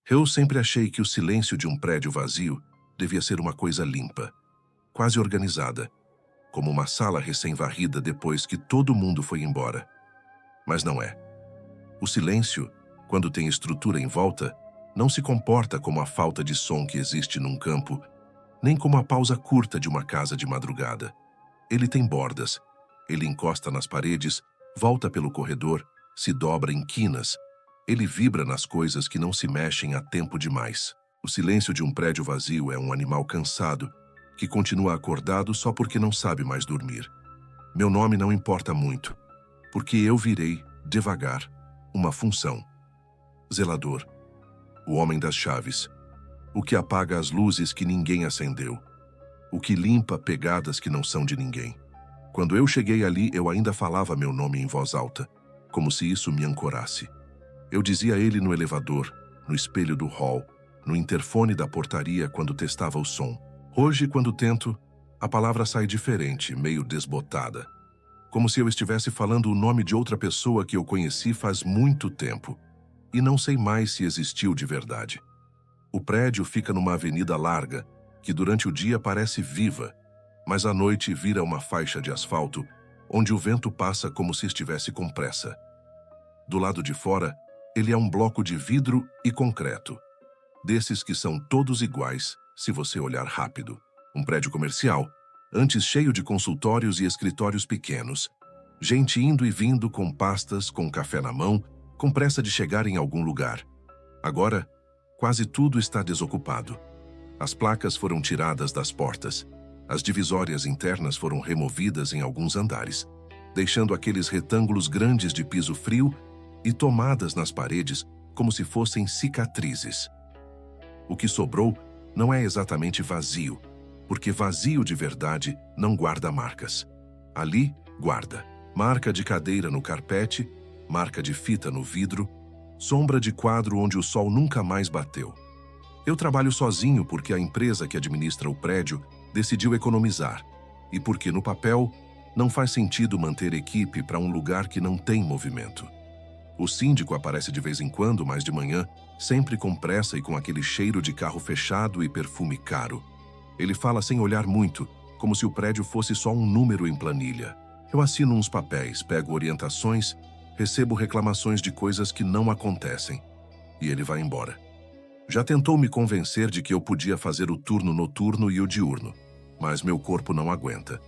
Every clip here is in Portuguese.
Eu sempre achei que o silêncio de um prédio vazio devia ser uma coisa limpa, quase organizada, como uma sala recém-varrida depois que todo mundo foi embora. Mas não é. O silêncio, quando tem estrutura em volta, não se comporta como a falta de som que existe num campo, nem como a pausa curta de uma casa de madrugada. Ele tem bordas, ele encosta nas paredes, volta pelo corredor, se dobra em quinas. Ele vibra nas coisas que não se mexem há tempo demais. O silêncio de um prédio vazio é um animal cansado, que continua acordado só porque não sabe mais dormir. Meu nome não importa muito, porque eu virei, devagar, uma função. Zelador. O homem das chaves. O que apaga as luzes que ninguém acendeu. O que limpa pegadas que não são de ninguém. Quando eu cheguei ali, eu ainda falava meu nome em voz alta, como se isso me ancorasse. Eu dizia ele no elevador, no espelho do hall, no interfone da portaria quando testava o som. Hoje, quando tento, a palavra sai diferente, meio desbotada. Como se eu estivesse falando o nome de outra pessoa que eu conheci faz muito tempo, e não sei mais se existiu de verdade. O prédio fica numa avenida larga, que durante o dia parece viva, mas à noite vira uma faixa de asfalto, onde o vento passa como se estivesse com pressa. Do lado de fora, ele é um bloco de vidro e concreto, desses que são todos iguais, se você olhar rápido. Um prédio comercial, antes cheio de consultórios e escritórios pequenos, gente indo e vindo com pastas, com café na mão, com pressa de chegar em algum lugar. Agora, quase tudo está desocupado. As placas foram tiradas das portas. As divisórias internas foram removidas em alguns andares, deixando aqueles retângulos grandes de piso frio e tomadas nas paredes como se fossem cicatrizes. O que sobrou não é exatamente vazio, porque vazio de verdade não guarda marcas. Ali, guarda. Marca de cadeira no carpete, marca de fita no vidro, sombra de quadro onde o sol nunca mais bateu. Eu trabalho sozinho porque a empresa que administra o prédio decidiu economizar, e porque no papel não faz sentido manter equipe para um lugar que não tem movimento. O síndico aparece de vez em quando, mas de manhã, sempre com pressa e com aquele cheiro de carro fechado e perfume caro. Ele fala sem olhar muito, como se o prédio fosse só um número em planilha. Eu assino uns papéis, pego orientações, recebo reclamações de coisas que não acontecem. E ele vai embora. Já tentou me convencer de que eu podia fazer o turno noturno e o diurno, mas meu corpo não aguenta.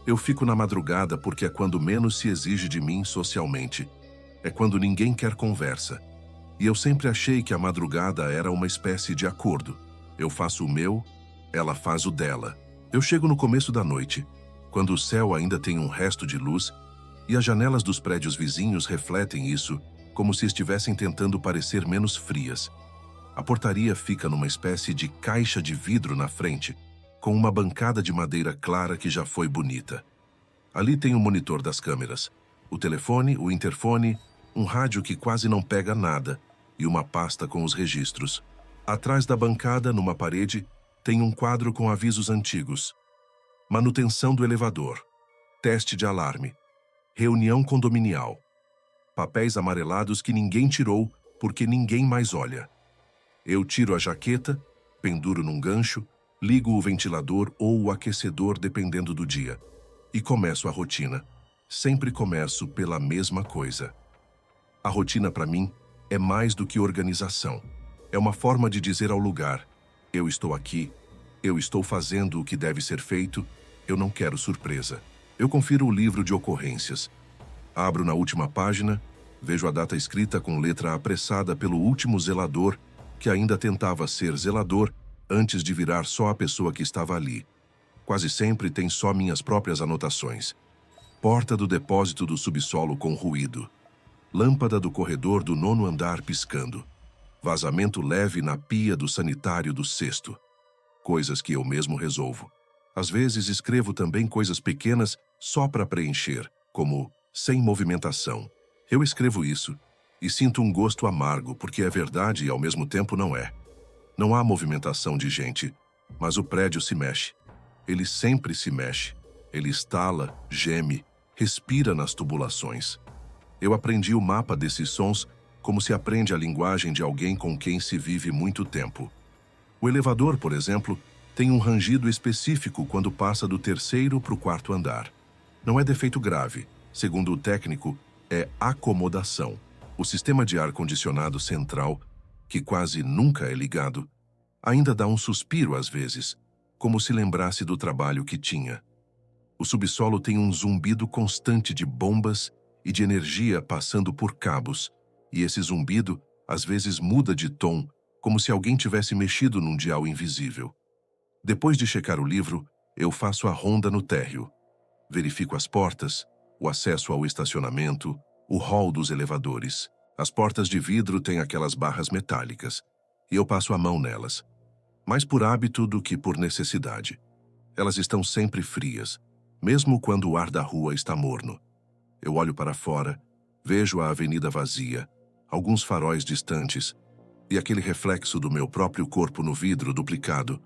Eu fico na madrugada porque é quando menos se exige de mim socialmente. É quando ninguém quer conversa. E eu sempre achei que a madrugada era uma espécie de acordo. Eu faço o meu, ela faz o dela. Eu chego no começo da noite, quando o céu ainda tem um resto de luz, e as janelas dos prédios vizinhos refletem isso, como se estivessem tentando parecer menos frias. A portaria fica numa espécie de caixa de vidro na frente, com uma bancada de madeira clara que já foi bonita. Ali tem o monitor das câmeras, o telefone, o interfone, um rádio que quase não pega nada e uma pasta com os registros. Atrás da bancada, numa parede, tem um quadro com avisos antigos. Manutenção do elevador. Teste de alarme. Reunião condominial. Papéis amarelados que ninguém tirou porque ninguém mais olha. Eu tiro a jaqueta, penduro num gancho, ligo o ventilador ou o aquecedor dependendo do dia. E começo a rotina. Sempre começo pela mesma coisa. A rotina, para mim, é mais do que organização. É uma forma de dizer ao lugar: eu estou aqui, eu estou fazendo o que deve ser feito, eu não quero surpresa. Eu confiro o livro de ocorrências. Abro na última página, vejo a data escrita com letra apressada pelo último zelador, que ainda tentava ser zelador antes de virar só a pessoa que estava ali. Quase sempre tem só minhas próprias anotações. Porta do depósito do subsolo com ruído. Lâmpada do corredor do 9º andar piscando. Vazamento leve na pia do sanitário do 6º. Coisas que eu mesmo resolvo. Às vezes escrevo também coisas pequenas só para preencher, como sem movimentação. Eu escrevo isso e sinto um gosto amargo porque é verdade e ao mesmo tempo não é. Não há movimentação de gente, mas o prédio se mexe. Ele sempre se mexe. Ele estala, geme, respira nas tubulações. Eu aprendi o mapa desses sons como se aprende a linguagem de alguém com quem se vive muito tempo. O elevador, por exemplo, tem um rangido específico quando passa do terceiro para o quarto andar. Não é defeito grave. Segundo o técnico, é acomodação. O sistema de ar-condicionado central, que quase nunca é ligado, ainda dá um suspiro às vezes, como se lembrasse do trabalho que tinha. O subsolo tem um zumbido constante de bombas e de energia passando por cabos, e esse zumbido às vezes muda de tom, como se alguém tivesse mexido num dial invisível. Depois de checar o livro, eu faço a ronda no térreo. Verifico as portas, o acesso ao estacionamento, o hall dos elevadores. As portas de vidro têm aquelas barras metálicas, e eu passo a mão nelas, mais por hábito do que por necessidade. Elas estão sempre frias, mesmo quando o ar da rua está morno. Eu olho para fora, vejo a avenida vazia, alguns faróis distantes, e aquele reflexo do meu próprio corpo no vidro duplicado,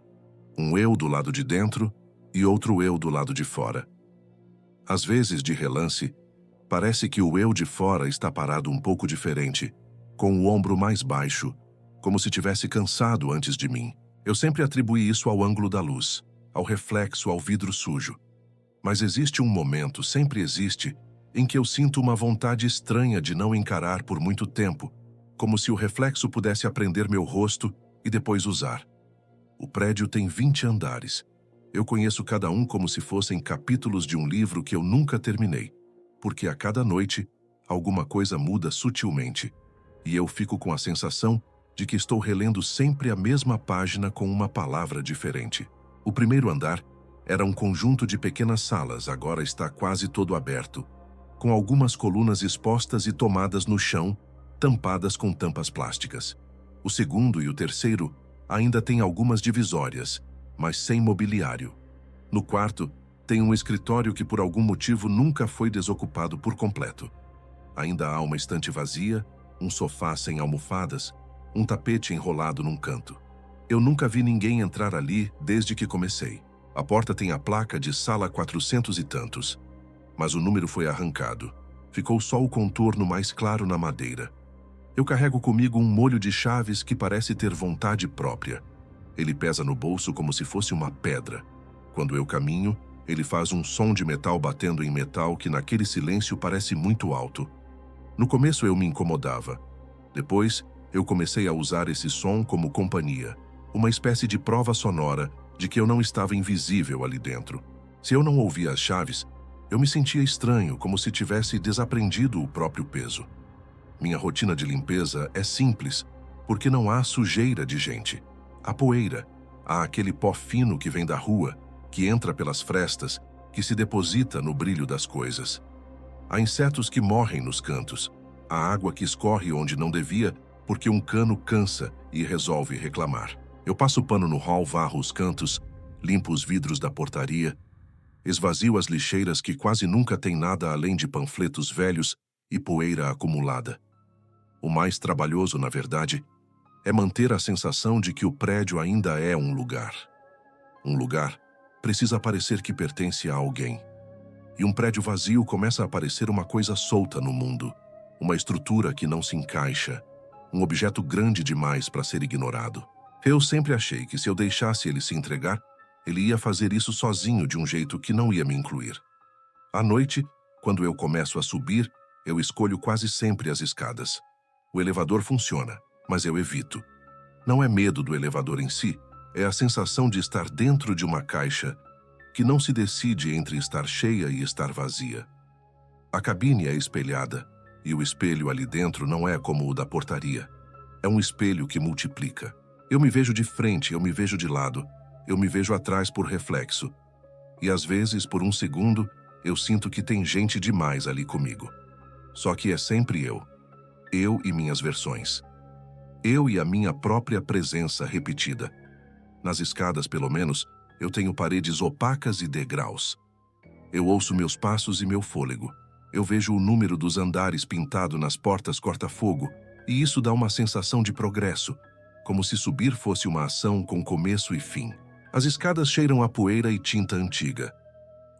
um eu do lado de dentro e outro eu do lado de fora. Às vezes, de relance, parece que o eu de fora está parado um pouco diferente, com o ombro mais baixo, como se tivesse cansado antes de mim. Eu sempre atribuí isso ao ângulo da luz, ao reflexo, ao vidro sujo. Mas existe um momento, sempre existe, em que eu sinto uma vontade estranha de não encarar por muito tempo, como se o reflexo pudesse aprender meu rosto e depois usar. O prédio tem 20 andares. Eu conheço cada um como se fossem capítulos de um livro que eu nunca terminei, porque a cada noite alguma coisa muda sutilmente, e eu fico com a sensação de que estou relendo sempre a mesma página com uma palavra diferente. O primeiro andar era um conjunto de pequenas salas, agora está quase todo aberto, com algumas colunas expostas e tomadas no chão, tampadas com tampas plásticas. O segundo e o terceiro ainda têm algumas divisórias, mas sem mobiliário. No quarto, tem um escritório que por algum motivo nunca foi desocupado por completo. Ainda há uma estante vazia, um sofá sem almofadas, um tapete enrolado num canto. Eu nunca vi ninguém entrar ali desde que comecei. A porta tem a placa de sala 400 e tantos, mas o número foi arrancado. Ficou só o contorno mais claro na madeira. Eu carrego comigo um molho de chaves que parece ter vontade própria. Ele pesa no bolso como se fosse uma pedra. Quando eu caminho, ele faz um som de metal batendo em metal que naquele silêncio parece muito alto. No começo eu me incomodava. Depois, eu comecei a usar esse som como companhia, uma espécie de prova sonora de que eu não estava invisível ali dentro. Se eu não ouvia as chaves, eu me sentia estranho, como se tivesse desaprendido o próprio peso. Minha rotina de limpeza é simples, porque não há sujeira de gente. Há poeira, há aquele pó fino que vem da rua, que entra pelas frestas, que se deposita no brilho das coisas. Há insetos que morrem nos cantos, há água que escorre onde não devia, porque um cano cansa e resolve reclamar. Eu passo pano no hall, varro os cantos, limpo os vidros da portaria, esvazio as lixeiras que quase nunca têm nada além de panfletos velhos e poeira acumulada. O mais trabalhoso, na verdade, é manter a sensação de que o prédio ainda é um lugar. Um lugar precisa parecer que pertence a alguém. E um prédio vazio começa a parecer uma coisa solta no mundo, uma estrutura que não se encaixa, um objeto grande demais para ser ignorado. Eu sempre achei que se eu deixasse ele se entregar, ele ia fazer isso sozinho de um jeito que não ia me incluir. À noite, quando eu começo a subir, eu escolho quase sempre as escadas. O elevador funciona, mas eu evito. Não é medo do elevador em si, é a sensação de estar dentro de uma caixa que não se decide entre estar cheia e estar vazia. A cabine é espelhada, e o espelho ali dentro não é como o da portaria. É um espelho que multiplica. Eu me vejo de frente, eu me vejo de lado, eu me vejo atrás por reflexo. E às vezes, por um segundo, eu sinto que tem gente demais ali comigo. Só que é sempre eu e minhas versões. Eu e a minha própria presença repetida. Nas escadas, pelo menos, eu tenho paredes opacas e degraus. Eu ouço meus passos e meu fôlego. Eu vejo o número dos andares pintado nas portas corta-fogo, e isso dá uma sensação de progresso, como se subir fosse uma ação com começo e fim. As escadas cheiram a poeira e tinta antiga.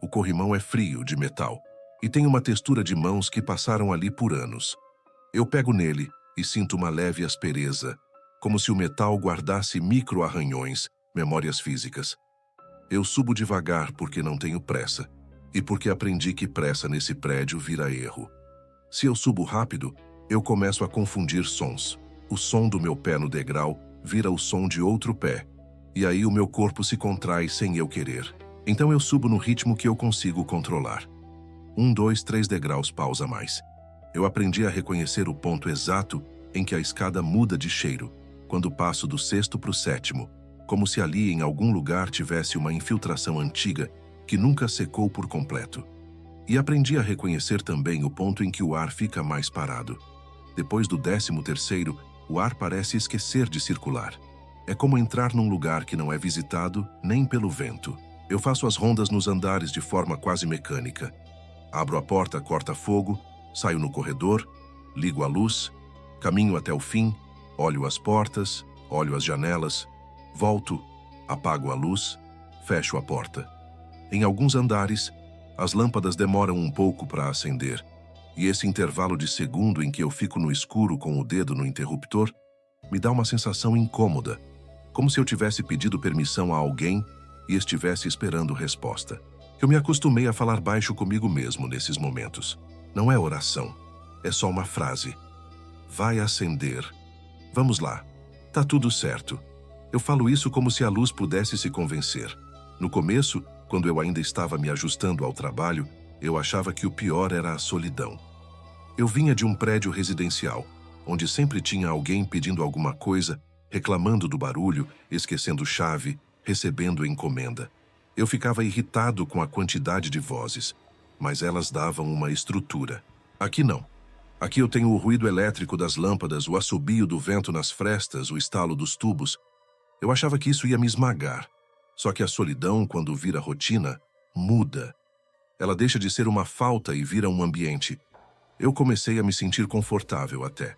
O corrimão é frio, de metal, e tem uma textura de mãos que passaram ali por anos. Eu pego nele, e sinto uma leve aspereza, como se o metal guardasse micro-arranhões, memórias físicas. Eu subo devagar porque não tenho pressa, e porque aprendi que pressa nesse prédio vira erro. Se eu subo rápido, eu começo a confundir sons. O som do meu pé no degrau vira o som de outro pé, e aí o meu corpo se contrai sem eu querer. Então eu subo no ritmo que eu consigo controlar. 1, 2, 3 degraus, pausa mais. Eu aprendi a reconhecer o ponto exato em que a escada muda de cheiro, quando passo do 6º para o 7º, como se ali em algum lugar tivesse uma infiltração antiga que nunca secou por completo. E aprendi a reconhecer também o ponto em que o ar fica mais parado. Depois do 13º, o ar parece esquecer de circular. É como entrar num lugar que não é visitado nem pelo vento. Eu faço as rondas nos andares de forma quase mecânica. Abro a porta corta-fogo, saio no corredor, ligo a luz, caminho até o fim, olho as portas, olho as janelas, volto, apago a luz, fecho a porta. Em alguns andares, as lâmpadas demoram um pouco para acender, e esse intervalo de segundo em que eu fico no escuro com o dedo no interruptor me dá uma sensação incômoda, como se eu tivesse pedido permissão a alguém e estivesse esperando resposta. Eu me acostumei a falar baixo comigo mesmo nesses momentos. Não é oração, é só uma frase. Vai acender. Vamos lá. Tá tudo certo. Eu falo isso como se a luz pudesse se convencer. No começo, quando eu ainda estava me ajustando ao trabalho, eu achava que o pior era a solidão. Eu vinha de um prédio residencial, onde sempre tinha alguém pedindo alguma coisa, reclamando do barulho, esquecendo chave, recebendo encomenda. Eu ficava irritado com a quantidade de vozes, mas elas davam uma estrutura. Aqui não. Aqui eu tenho o ruído elétrico das lâmpadas, o assobio do vento nas frestas, o estalo dos tubos. Eu achava que isso ia me esmagar. Só que a solidão, quando vira rotina, muda. Ela deixa de ser uma falta e vira um ambiente. Eu comecei a me sentir confortável até.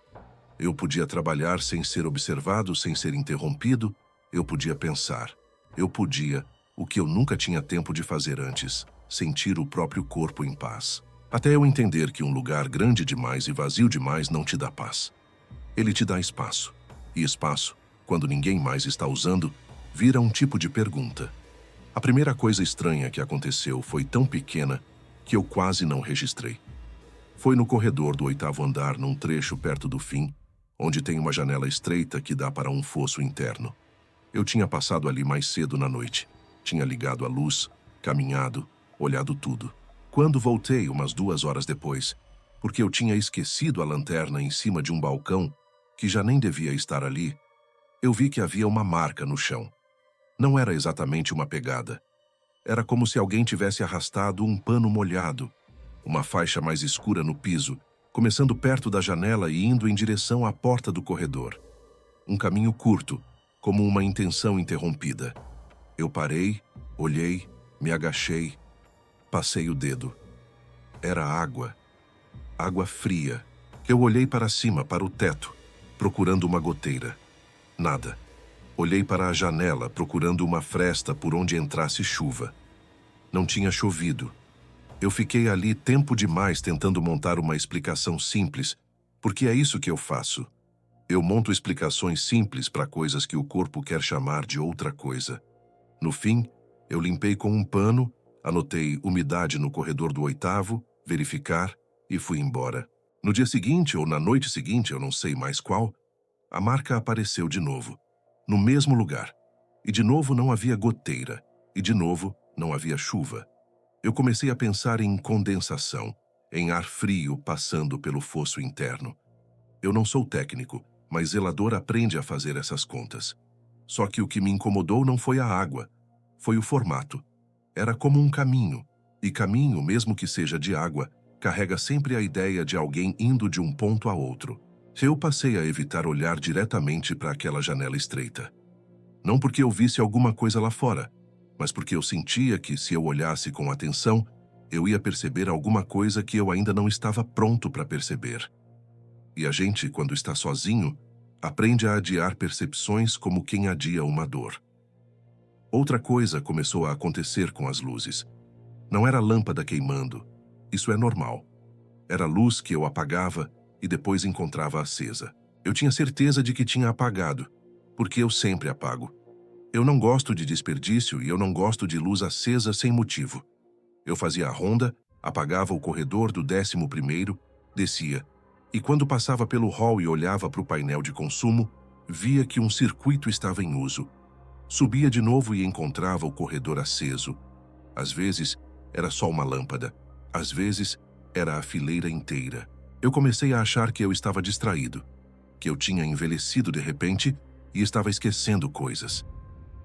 Eu podia trabalhar sem ser observado, sem ser interrompido. Eu podia pensar. Eu podia, o que eu nunca tinha tempo de fazer antes, sentir o próprio corpo em paz. Até eu entender que um lugar grande demais e vazio demais não te dá paz. Ele te dá espaço. E espaço, quando ninguém mais está usando, vira um tipo de pergunta. A primeira coisa estranha que aconteceu foi tão pequena que eu quase não registrei. Foi no corredor do 8º andar, num trecho perto do fim, onde tem uma janela estreita que dá para um fosso interno. Eu tinha passado ali mais cedo na noite. Tinha ligado a luz, caminhado, olhado tudo. Quando voltei, umas 2 horas depois, porque eu tinha esquecido a lanterna em cima de um balcão, que já nem devia estar ali, eu vi que havia uma marca no chão. Não era exatamente uma pegada. Era como se alguém tivesse arrastado um pano molhado, uma faixa mais escura no piso, começando perto da janela e indo em direção à porta do corredor. Um caminho curto, como uma intenção interrompida. Eu parei, olhei, me agachei, passei o dedo. Era água. Água fria. Eu olhei para cima, para o teto, procurando uma goteira. Nada. Olhei para a janela, procurando uma fresta por onde entrasse chuva. Não tinha chovido. Eu fiquei ali tempo demais tentando montar uma explicação simples, porque é isso que eu faço. Eu monto explicações simples para coisas que o corpo quer chamar de outra coisa. No fim, eu limpei com um pano, anotei umidade no corredor do 8º, verificar e fui embora. No dia seguinte ou na noite seguinte, eu não sei mais qual, a marca apareceu de novo, no mesmo lugar. E de novo não havia goteira, e de novo não havia chuva. Eu comecei a pensar em condensação, em ar frio passando pelo fosso interno. Eu não sou técnico, mas zelador aprende a fazer essas contas. Só que o que me incomodou não foi a água, foi o formato. Era como um caminho, e caminho, mesmo que seja de água, carrega sempre a ideia de alguém indo de um ponto a outro. Eu passei a evitar olhar diretamente para aquela janela estreita. Não porque eu visse alguma coisa lá fora, mas porque eu sentia que, se eu olhasse com atenção, eu ia perceber alguma coisa que eu ainda não estava pronto para perceber. E a gente, quando está sozinho, aprende a adiar percepções como quem adia uma dor. Outra coisa começou a acontecer com as luzes. Não era lâmpada queimando. Isso é normal. Era luz que eu apagava e depois encontrava acesa. Eu tinha certeza de que tinha apagado, porque eu sempre apago. Eu não gosto de desperdício e eu não gosto de luz acesa sem motivo. Eu fazia a ronda, apagava o corredor do 11º, descia, e quando passava pelo hall e olhava para o painel de consumo, via que um circuito estava em uso. Subia de novo e encontrava o corredor aceso. Às vezes, era só uma lâmpada. Às vezes, era a fileira inteira. Eu comecei a achar que eu estava distraído, que eu tinha envelhecido de repente e estava esquecendo coisas.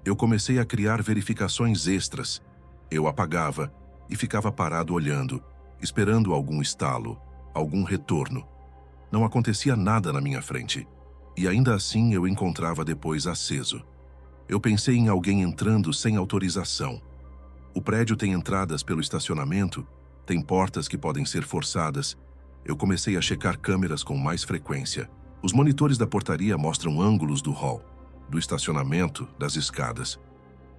Eu comecei a criar verificações extras. Eu apagava e ficava parado olhando, esperando algum estalo, algum retorno. Não acontecia nada na minha frente, e ainda assim eu encontrava depois aceso. Eu pensei em alguém entrando sem autorização. O prédio tem entradas pelo estacionamento, tem portas que podem ser forçadas. Eu comecei a checar câmeras com mais frequência. Os monitores da portaria mostram ângulos do hall, do estacionamento, das escadas.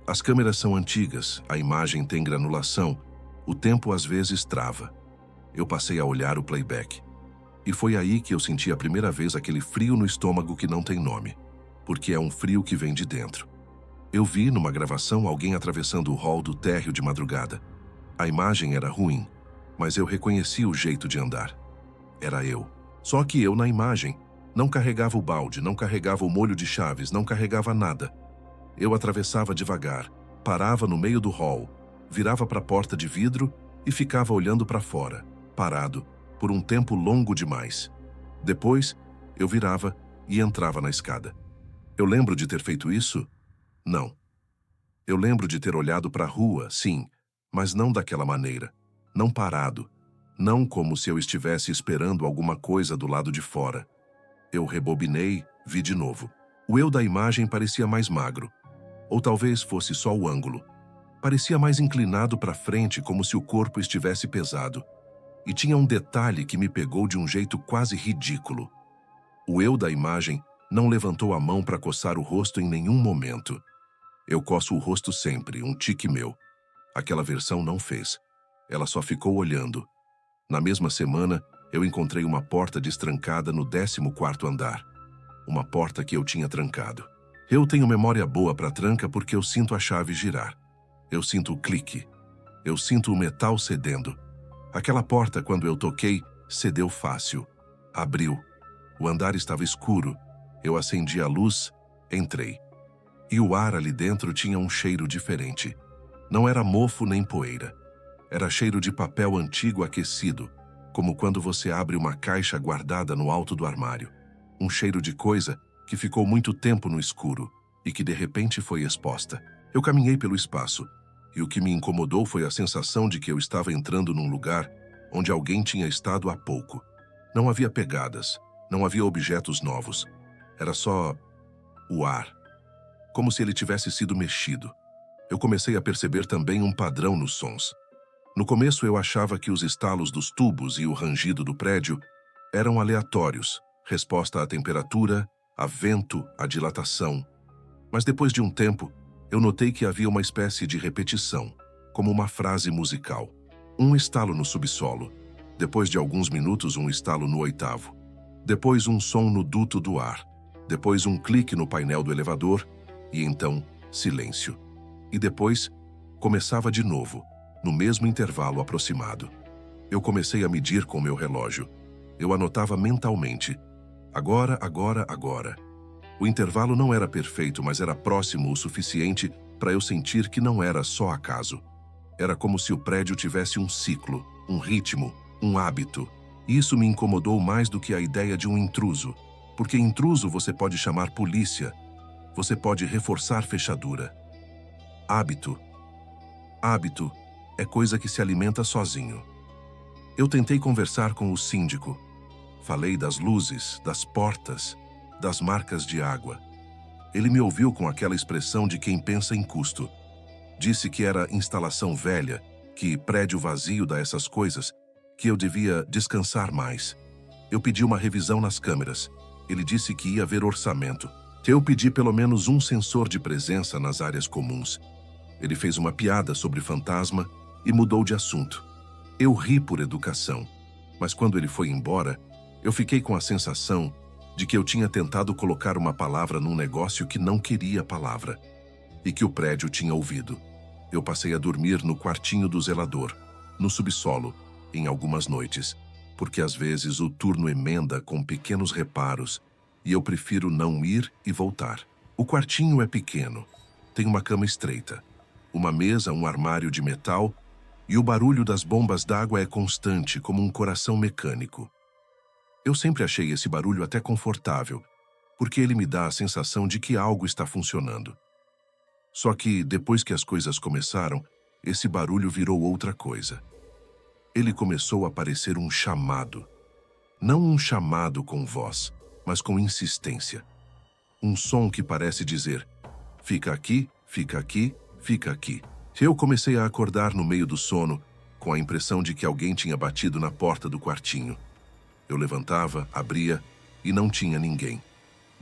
As câmeras são antigas, a imagem tem granulação, o tempo às vezes trava. Eu passei a olhar o playback. E foi aí que eu senti a primeira vez aquele frio no estômago que não tem nome, porque é um frio que vem de dentro. Eu vi numa gravação alguém atravessando o hall do térreo de madrugada. A imagem era ruim, mas eu reconheci o jeito de andar. Era eu. Só que eu, na imagem, não carregava o balde, não carregava o molho de chaves, não carregava nada. Eu atravessava devagar, parava no meio do hall, virava para a porta de vidro e ficava olhando para fora, parado, por um tempo longo demais. Depois, eu virava e entrava na escada. Eu lembro de ter feito isso? Não. Eu lembro de ter olhado para a rua, sim, mas não daquela maneira. Não parado. Não como se eu estivesse esperando alguma coisa do lado de fora. Eu rebobinei, vi de novo. O eu da imagem parecia mais magro. Ou talvez fosse só o ângulo. Parecia mais inclinado para frente, como se o corpo estivesse pesado. E tinha um detalhe que me pegou de um jeito quase ridículo. O eu da imagem não levantou a mão para coçar o rosto em nenhum momento. Eu coço o rosto sempre, um tique meu. Aquela versão não fez. Ela só ficou olhando. Na mesma semana, eu encontrei uma porta destrancada no 14º andar. Uma porta que eu tinha trancado. Eu tenho memória boa para tranca porque eu sinto a chave girar. Eu sinto o clique. Eu sinto o metal cedendo. Aquela porta, quando eu toquei, cedeu fácil. Abriu. O andar estava escuro. Eu acendi a luz, entrei. E o ar ali dentro tinha um cheiro diferente. Não era mofo nem poeira. Era cheiro de papel antigo aquecido, como quando você abre uma caixa guardada no alto do armário. Um cheiro de coisa que ficou muito tempo no escuro e que de repente foi exposta. Eu caminhei pelo espaço, e o que me incomodou foi a sensação de que eu estava entrando num lugar onde alguém tinha estado há pouco. Não havia pegadas, não havia objetos novos. Era só o ar. Como se ele tivesse sido mexido. Eu comecei a perceber também um padrão nos sons. No começo eu achava que os estalos dos tubos e o rangido do prédio eram aleatórios, resposta à temperatura, a vento, à dilatação. Mas depois de um tempo, eu notei que havia uma espécie de repetição, como uma frase musical. Um estalo no subsolo, depois de alguns minutos um estalo no 8º, depois um som no duto do ar, depois um clique no painel do elevador, e então, silêncio. E depois, começava de novo, no mesmo intervalo aproximado. Eu comecei a medir com meu relógio. Eu anotava mentalmente. Agora, agora, agora. O intervalo não era perfeito, mas era próximo o suficiente para eu sentir que não era só acaso. Era como se o prédio tivesse um ciclo, um ritmo, um hábito. E isso me incomodou mais do que a ideia de um intruso. Porque intruso você pode chamar polícia. Você pode reforçar fechadura. Hábito. Hábito é coisa que se alimenta sozinho. Eu tentei conversar com o síndico. Falei das luzes, das portas, das marcas de água. Ele me ouviu com aquela expressão de quem pensa em custo. Disse que era instalação velha, que prédio vazio dá essas coisas, que eu devia descansar mais. Eu pedi uma revisão nas câmeras. Ele disse que ia ver orçamento. Eu pedi pelo menos um sensor de presença nas áreas comuns. Ele fez uma piada sobre fantasma e mudou de assunto. Eu ri por educação, mas quando ele foi embora, eu fiquei com a sensação de que eu tinha tentado colocar uma palavra num negócio que não queria a palavra e que o prédio tinha ouvido. Eu passei a dormir no quartinho do zelador, no subsolo, em algumas noites, porque às vezes o turno emenda com pequenos reparos e eu prefiro não ir e voltar. O quartinho é pequeno, tem uma cama estreita, uma mesa, um armário de metal e o barulho das bombas d'água é constante como um coração mecânico. Eu sempre achei esse barulho até confortável, porque ele me dá a sensação de que algo está funcionando. Só que, depois que as coisas começaram, esse barulho virou outra coisa. Ele começou a parecer um chamado. Não um chamado com voz, mas com insistência. Um som que parece dizer, fica aqui, fica aqui, fica aqui. Eu comecei a acordar no meio do sono, com a impressão de que alguém tinha batido na porta do quartinho. Eu levantava, abria, e não tinha ninguém.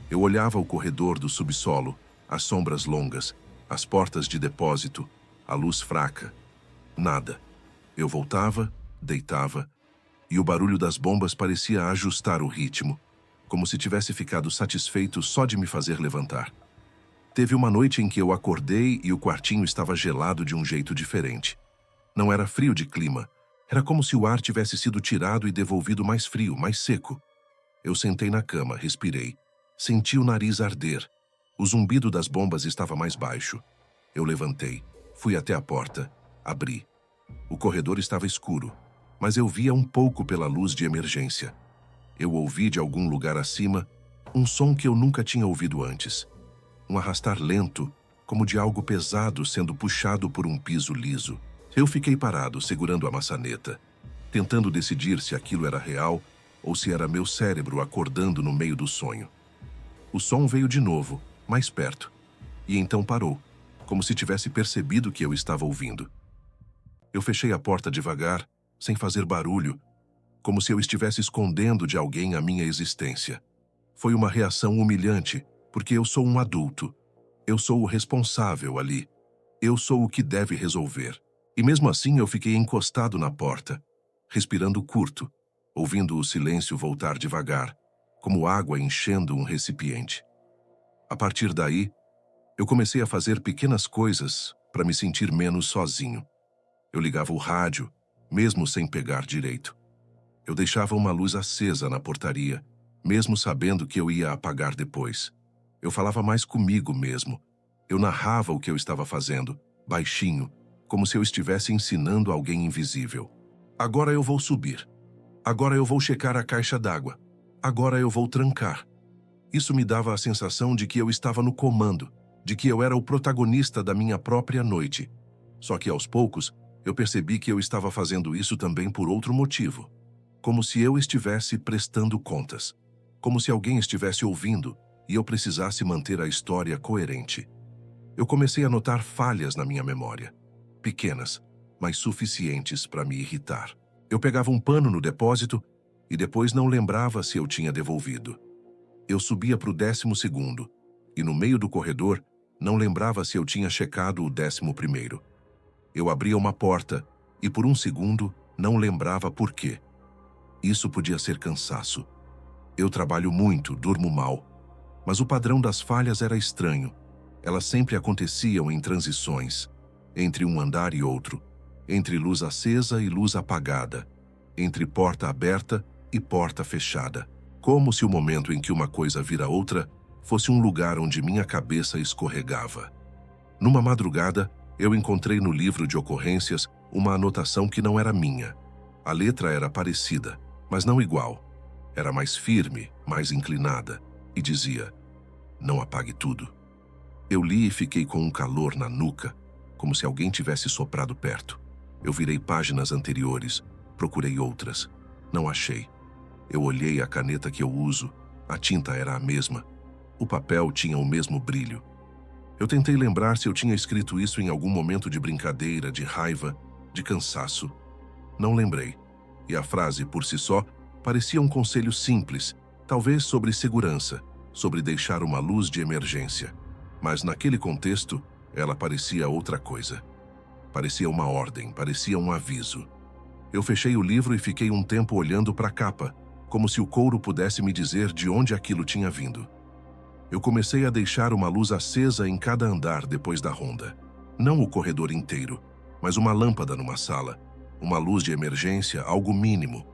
Eu olhava o corredor do subsolo, as sombras longas, as portas de depósito, a luz fraca. Nada. Eu voltava, deitava, e o barulho das bombas parecia ajustar o ritmo, como se tivesse ficado satisfeito só de me fazer levantar. Teve uma noite em que eu acordei e o quartinho estava gelado de um jeito diferente. Não era frio de clima, era como se o ar tivesse sido tirado e devolvido mais frio, mais seco. Eu sentei na cama, respirei. Senti o nariz arder. O zumbido das bombas estava mais baixo. Eu levantei, fui até a porta, abri. O corredor estava escuro, mas eu via um pouco pela luz de emergência. Eu ouvi de algum lugar acima um som que eu nunca tinha ouvido antes. Um arrastar lento, como de algo pesado sendo puxado por um piso liso. Eu fiquei parado, segurando a maçaneta, tentando decidir se aquilo era real ou se era meu cérebro acordando no meio do sonho. O som veio de novo, mais perto, e então parou, como se tivesse percebido que eu estava ouvindo. Eu fechei a porta devagar, sem fazer barulho, como se eu estivesse escondendo de alguém a minha existência. Foi uma reação humilhante, porque eu sou um adulto. Eu sou o responsável ali. Eu sou o que deve resolver. E mesmo assim eu fiquei encostado na porta, respirando curto, ouvindo o silêncio voltar devagar, como água enchendo um recipiente. A partir daí, eu comecei a fazer pequenas coisas para me sentir menos sozinho. Eu ligava o rádio, mesmo sem pegar direito. Eu deixava uma luz acesa na portaria, mesmo sabendo que eu ia apagar depois. Eu falava mais comigo mesmo. Eu narrava o que eu estava fazendo, baixinho, como se eu estivesse ensinando alguém invisível. Agora eu vou subir. Agora eu vou checar a caixa d'água. Agora eu vou trancar. Isso me dava a sensação de que eu estava no comando, de que eu era o protagonista da minha própria noite. Só que aos poucos, eu percebi que eu estava fazendo isso também por outro motivo. Como se eu estivesse prestando contas. Como se alguém estivesse ouvindo e eu precisasse manter a história coerente. Eu comecei a notar falhas na minha memória. Pequenas, mas suficientes para me irritar. Eu pegava um pano no depósito e depois não lembrava se eu tinha devolvido. Eu subia para o 12º e no meio do corredor não lembrava se eu tinha checado o 11º. Eu abria uma porta e por um segundo não lembrava por quê. Isso podia ser cansaço. Eu trabalho muito, durmo mal. Mas o padrão das falhas era estranho. Elas sempre aconteciam em transições, entre um andar e outro, entre luz acesa e luz apagada, entre porta aberta e porta fechada, como se o momento em que uma coisa vira outra fosse um lugar onde minha cabeça escorregava. Numa madrugada, eu encontrei no livro de ocorrências uma anotação que não era minha. A letra era parecida, mas não igual. Era mais firme, mais inclinada, e dizia, não apague tudo. Eu li e fiquei com um calor na nuca, como se alguém tivesse soprado perto. Eu virei páginas anteriores, procurei outras. Não achei. Eu olhei a caneta que eu uso, a tinta era a mesma. O papel tinha o mesmo brilho. Eu tentei lembrar se eu tinha escrito isso em algum momento de brincadeira, de raiva, de cansaço. Não lembrei. E a frase, por si só, parecia um conselho simples, talvez sobre segurança, sobre deixar uma luz de emergência. Mas naquele contexto, ela parecia outra coisa. Parecia uma ordem, parecia um aviso. Eu fechei o livro e fiquei um tempo olhando para a capa, como se o couro pudesse me dizer de onde aquilo tinha vindo. Eu comecei a deixar uma luz acesa em cada andar depois da ronda. Não o corredor inteiro, mas uma lâmpada numa sala, uma luz de emergência, algo mínimo.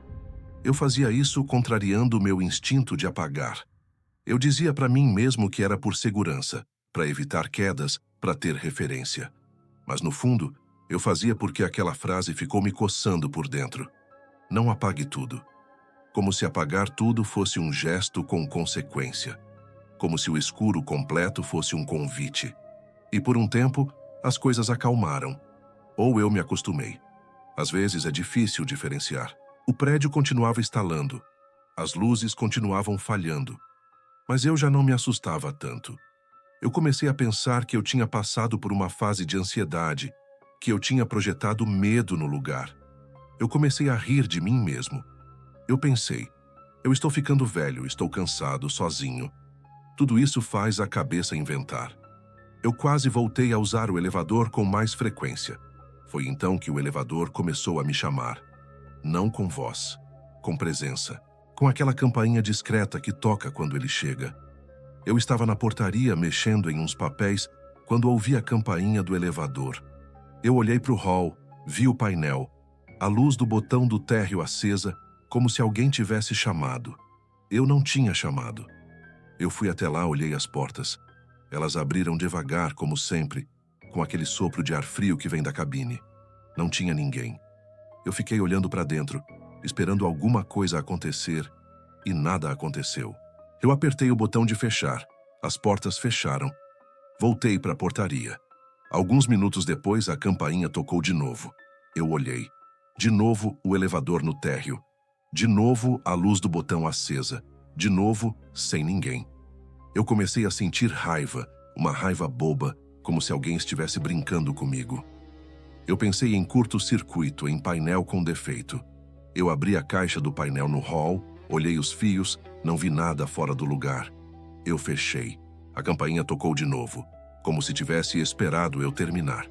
Eu fazia isso contrariando o meu instinto de apagar. Eu dizia para mim mesmo que era por segurança, para evitar quedas, para ter referência. Mas no fundo, eu fazia porque aquela frase ficou me coçando por dentro. Não apague tudo. Como se apagar tudo fosse um gesto com consequência. Como se o escuro completo fosse um convite. E por um tempo, as coisas acalmaram. Ou eu me acostumei. Às vezes é difícil diferenciar. O prédio continuava estalando. As luzes continuavam falhando. Mas eu já não me assustava tanto. Eu comecei a pensar que eu tinha passado por uma fase de ansiedade, que eu tinha projetado medo no lugar. Eu comecei a rir de mim mesmo. Eu pensei, eu estou ficando velho, estou cansado, sozinho. Tudo isso faz a cabeça inventar. Eu quase voltei a usar o elevador com mais frequência. Foi então que o elevador começou a me chamar. Não com voz, com presença, com aquela campainha discreta que toca quando ele chega. Eu estava na portaria mexendo em uns papéis quando ouvi a campainha do elevador. Eu olhei para o hall, vi o painel, a luz do botão do térreo acesa, como se alguém tivesse chamado. Eu não tinha chamado. Eu fui até lá, olhei as portas. Elas abriram devagar, como sempre, com aquele sopro de ar frio que vem da cabine. Não tinha ninguém. Eu fiquei olhando para dentro, esperando alguma coisa acontecer, e nada aconteceu. Eu apertei o botão de fechar. As portas fecharam. Voltei para a portaria. Alguns minutos depois, a campainha tocou de novo. Eu olhei. De novo, o elevador no térreo. De novo, a luz do botão acesa. De novo, sem ninguém. Eu comecei a sentir raiva, uma raiva boba, como se alguém estivesse brincando comigo. Eu pensei em curto-circuito, em painel com defeito. Eu abri a caixa do painel no hall, olhei os fios, não vi nada fora do lugar. Eu fechei. A campainha tocou de novo, como se tivesse esperado eu terminar.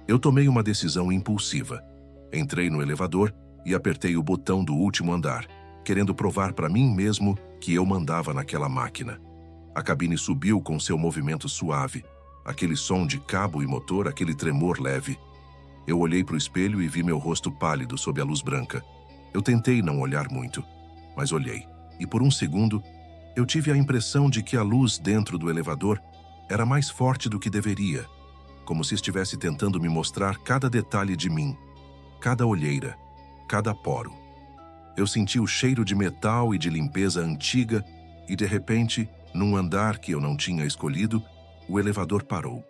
Eu tomei uma decisão impulsiva. Entrei no elevador e apertei o botão do último andar, querendo provar para mim mesmo que eu mandava naquela máquina. A cabine subiu com seu movimento suave, aquele som de cabo e motor, aquele tremor leve. Eu olhei para o espelho e vi meu rosto pálido sob a luz branca. Eu tentei não olhar muito, mas olhei, e por um segundo, eu tive a impressão de que a luz dentro do elevador era mais forte do que deveria, como se estivesse tentando me mostrar cada detalhe de mim, cada olheira, cada poro. Eu senti o cheiro de metal e de limpeza antiga e, de repente, num andar que eu não tinha escolhido, o elevador parou.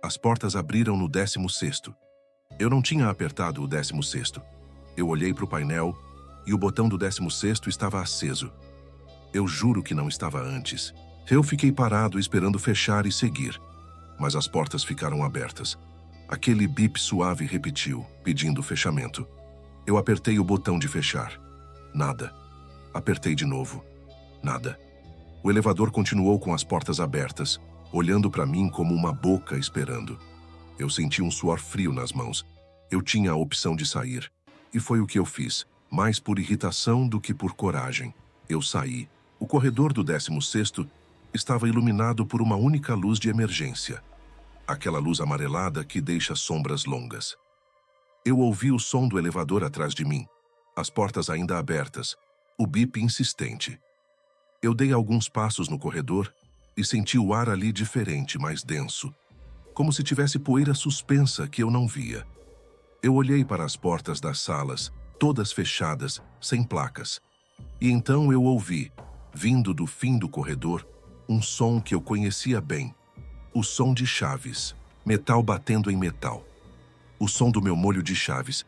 As portas abriram no 16º. Eu não tinha apertado o 16º. Eu olhei para o painel e o botão do 16º estava aceso. Eu juro que não estava antes. Eu fiquei parado esperando fechar e seguir, mas as portas ficaram abertas. Aquele bip suave repetiu, pedindo fechamento. Eu apertei o botão de fechar. Nada. Apertei de novo. Nada. O elevador continuou com as portas abertas, olhando para mim como uma boca esperando. Eu senti um suor frio nas mãos. Eu tinha a opção de sair. E foi o que eu fiz, mais por irritação do que por coragem. Eu saí. O corredor do 16º estava iluminado por uma única luz de emergência. Aquela luz amarelada que deixa sombras longas. Eu ouvi o som do elevador atrás de mim. As portas ainda abertas. O bip insistente. Eu dei alguns passos no corredor e senti o ar ali diferente, mais denso. Como se tivesse poeira suspensa que eu não via. Eu olhei para as portas das salas, todas fechadas, sem placas. E então eu ouvi, vindo do fim do corredor, um som que eu conhecia bem. O som de chaves, metal batendo em metal. O som do meu molho de chaves.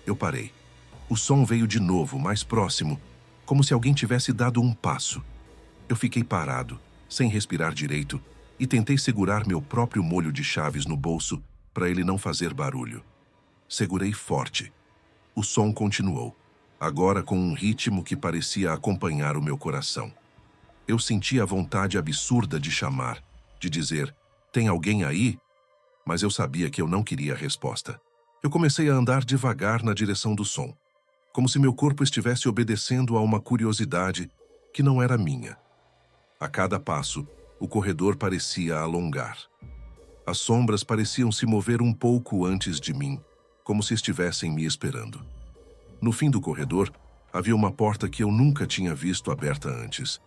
Eu parei. O som veio de novo, mais próximo, como se alguém tivesse dado um passo. Eu fiquei parado, sem respirar direito, e tentei segurar meu próprio molho de chaves no bolso para ele não fazer barulho. Segurei forte. O som continuou, agora com um ritmo que parecia acompanhar o meu coração. Eu sentia a vontade absurda de chamar, de dizer, "Tem alguém aí?" Mas eu sabia que eu não queria a resposta. Eu comecei a andar devagar na direção do som. como se meu corpo estivesse obedecendo a uma curiosidade que não era minha. A cada passo, o corredor parecia alongar. As sombras pareciam se mover um pouco antes de mim, como se estivessem me esperando. No fim do corredor, havia uma porta que eu nunca tinha visto aberta antes.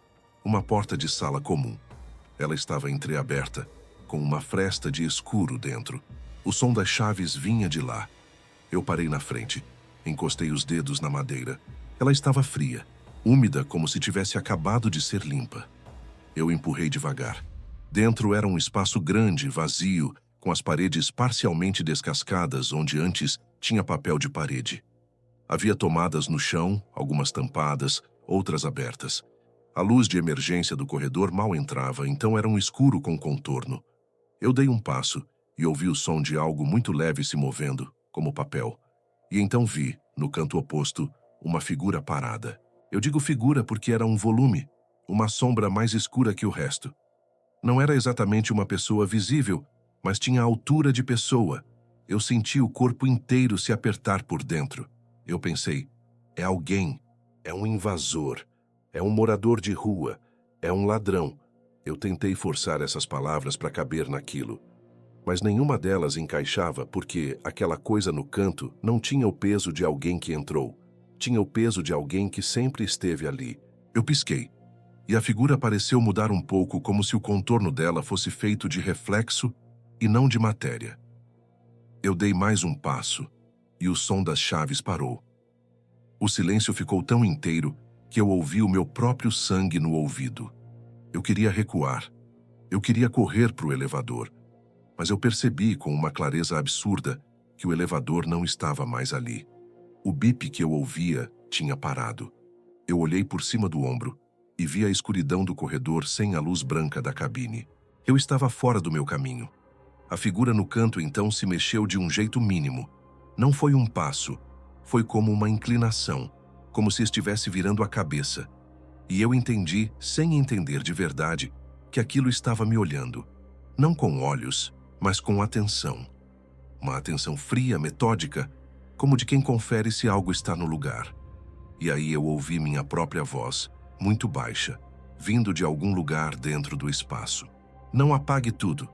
Uma porta de sala comum. Ela estava entreaberta, com uma fresta de escuro dentro. O som das chaves vinha de lá. Eu parei na frente. Encostei os dedos na madeira. Ela estava fria, úmida como se tivesse acabado de ser limpa. Eu empurrei devagar. Dentro era um espaço grande, vazio, com as paredes parcialmente descascadas onde antes tinha papel de parede. Havia tomadas no chão, algumas tampadas, outras abertas. A luz de emergência do corredor mal entrava, então era um escuro com contorno. Eu dei um passo e ouvi o som de algo muito leve se movendo, como papel. E então vi, no canto oposto, uma figura parada. Eu digo figura porque era um volume, uma sombra mais escura que o resto. Não era exatamente uma pessoa visível, mas tinha a altura de pessoa. Eu senti o corpo inteiro se apertar por dentro. Eu pensei, é alguém, é um invasor, é um morador de rua, é um ladrão. Eu tentei forçar essas palavras para caber naquilo. Mas nenhuma delas encaixava porque aquela coisa no canto não tinha o peso de alguém que entrou. Tinha o peso de alguém que sempre esteve ali. Eu pisquei, e a figura pareceu mudar um pouco, como se o contorno dela fosse feito de reflexo e não de matéria. Eu dei mais um passo, e o som das chaves parou. O silêncio ficou tão inteiro que eu ouvi o meu próprio sangue no ouvido. Eu queria recuar. Eu queria correr para o elevador. Mas eu percebi com uma clareza absurda que o elevador não estava mais ali. O bip que eu ouvia tinha parado. Eu olhei por cima do ombro e vi a escuridão do corredor sem a luz branca da cabine. Eu estava fora do meu caminho. A figura no canto então se mexeu de um jeito mínimo. Não foi um passo, foi como uma inclinação, como se estivesse virando a cabeça. E eu entendi, sem entender de verdade, que aquilo estava me olhando. Não com olhos, mas com atenção. Uma atenção fria, metódica, como de quem confere se algo está no lugar. E aí eu ouvi minha própria voz, muito baixa, vindo de algum lugar dentro do espaço. Não apague tudo.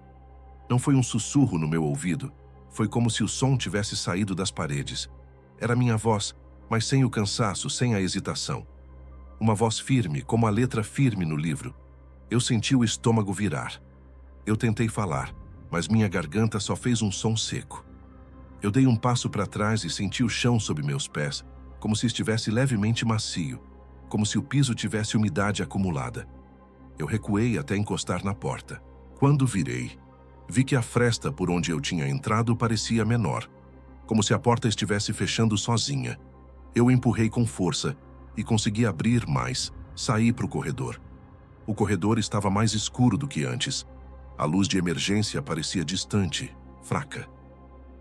Não foi um sussurro no meu ouvido, foi como se o som tivesse saído das paredes. Era minha voz, mas sem o cansaço, sem a hesitação. Uma voz firme, como a letra firme no livro. Eu senti o estômago virar. Eu tentei falar, mas minha garganta só fez um som seco. Eu dei um passo para trás e senti o chão sob meus pés, como se estivesse levemente macio, como se o piso tivesse umidade acumulada. Eu recuei até encostar na porta. Quando virei, vi que a fresta por onde eu tinha entrado parecia menor, como se a porta estivesse fechando sozinha. Eu empurrei com força e consegui abrir mais, saí para o corredor. O corredor estava mais escuro do que antes. A luz de emergência parecia distante, fraca.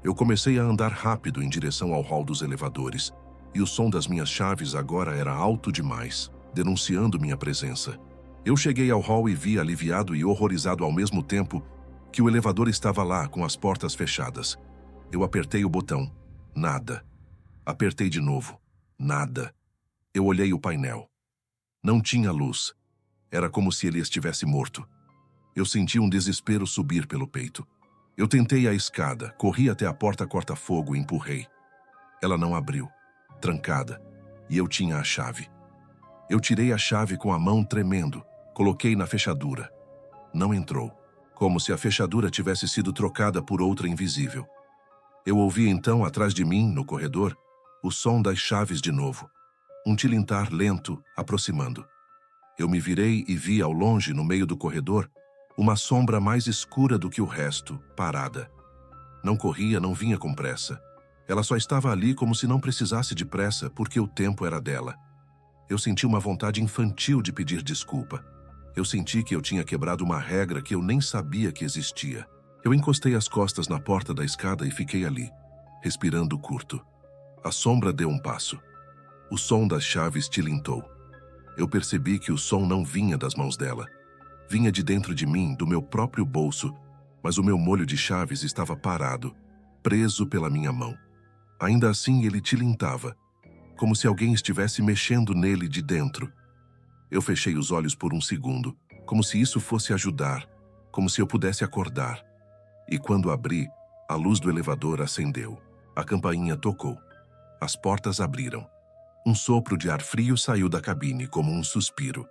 Eu comecei a andar rápido em direção ao hall dos elevadores, e o som das minhas chaves agora era alto demais, denunciando minha presença. Eu cheguei ao hall e vi, aliviado e horrorizado ao mesmo tempo, que o elevador estava lá, com as portas fechadas. Eu apertei o botão. Nada. Apertei de novo. Nada. Eu olhei o painel. Não tinha luz. Era como se ele estivesse morto. Eu senti um desespero subir pelo peito. Eu tentei a escada, corri até a porta corta-fogo e empurrei. Ela não abriu, trancada, e eu tinha a chave. Eu tirei a chave com a mão tremendo, coloquei na fechadura. Não entrou, como se a fechadura tivesse sido trocada por outra invisível. Eu ouvi então, atrás de mim, no corredor, o som das chaves de novo. Um tilintar lento, aproximando. Eu me virei e vi ao longe, no meio do corredor, uma sombra mais escura do que o resto, parada. Não corria, não vinha com pressa. Ela só estava ali como se não precisasse de pressa, porque o tempo era dela. Eu senti uma vontade infantil de pedir desculpa. Eu senti que eu tinha quebrado uma regra que eu nem sabia que existia. Eu encostei as costas na porta da escada e fiquei ali, respirando curto. A sombra deu um passo. O som das chaves tilintou. Eu percebi que o som não vinha das mãos dela. Vinha de dentro de mim, do meu próprio bolso, mas o meu molho de chaves estava parado, preso pela minha mão. Ainda assim ele tilintava, como se alguém estivesse mexendo nele de dentro. Eu fechei os olhos por um segundo, como se isso fosse ajudar, como se eu pudesse acordar. E quando abri, a luz do elevador acendeu. A campainha tocou. As portas abriram. Um sopro de ar frio saiu da cabine como um suspiro.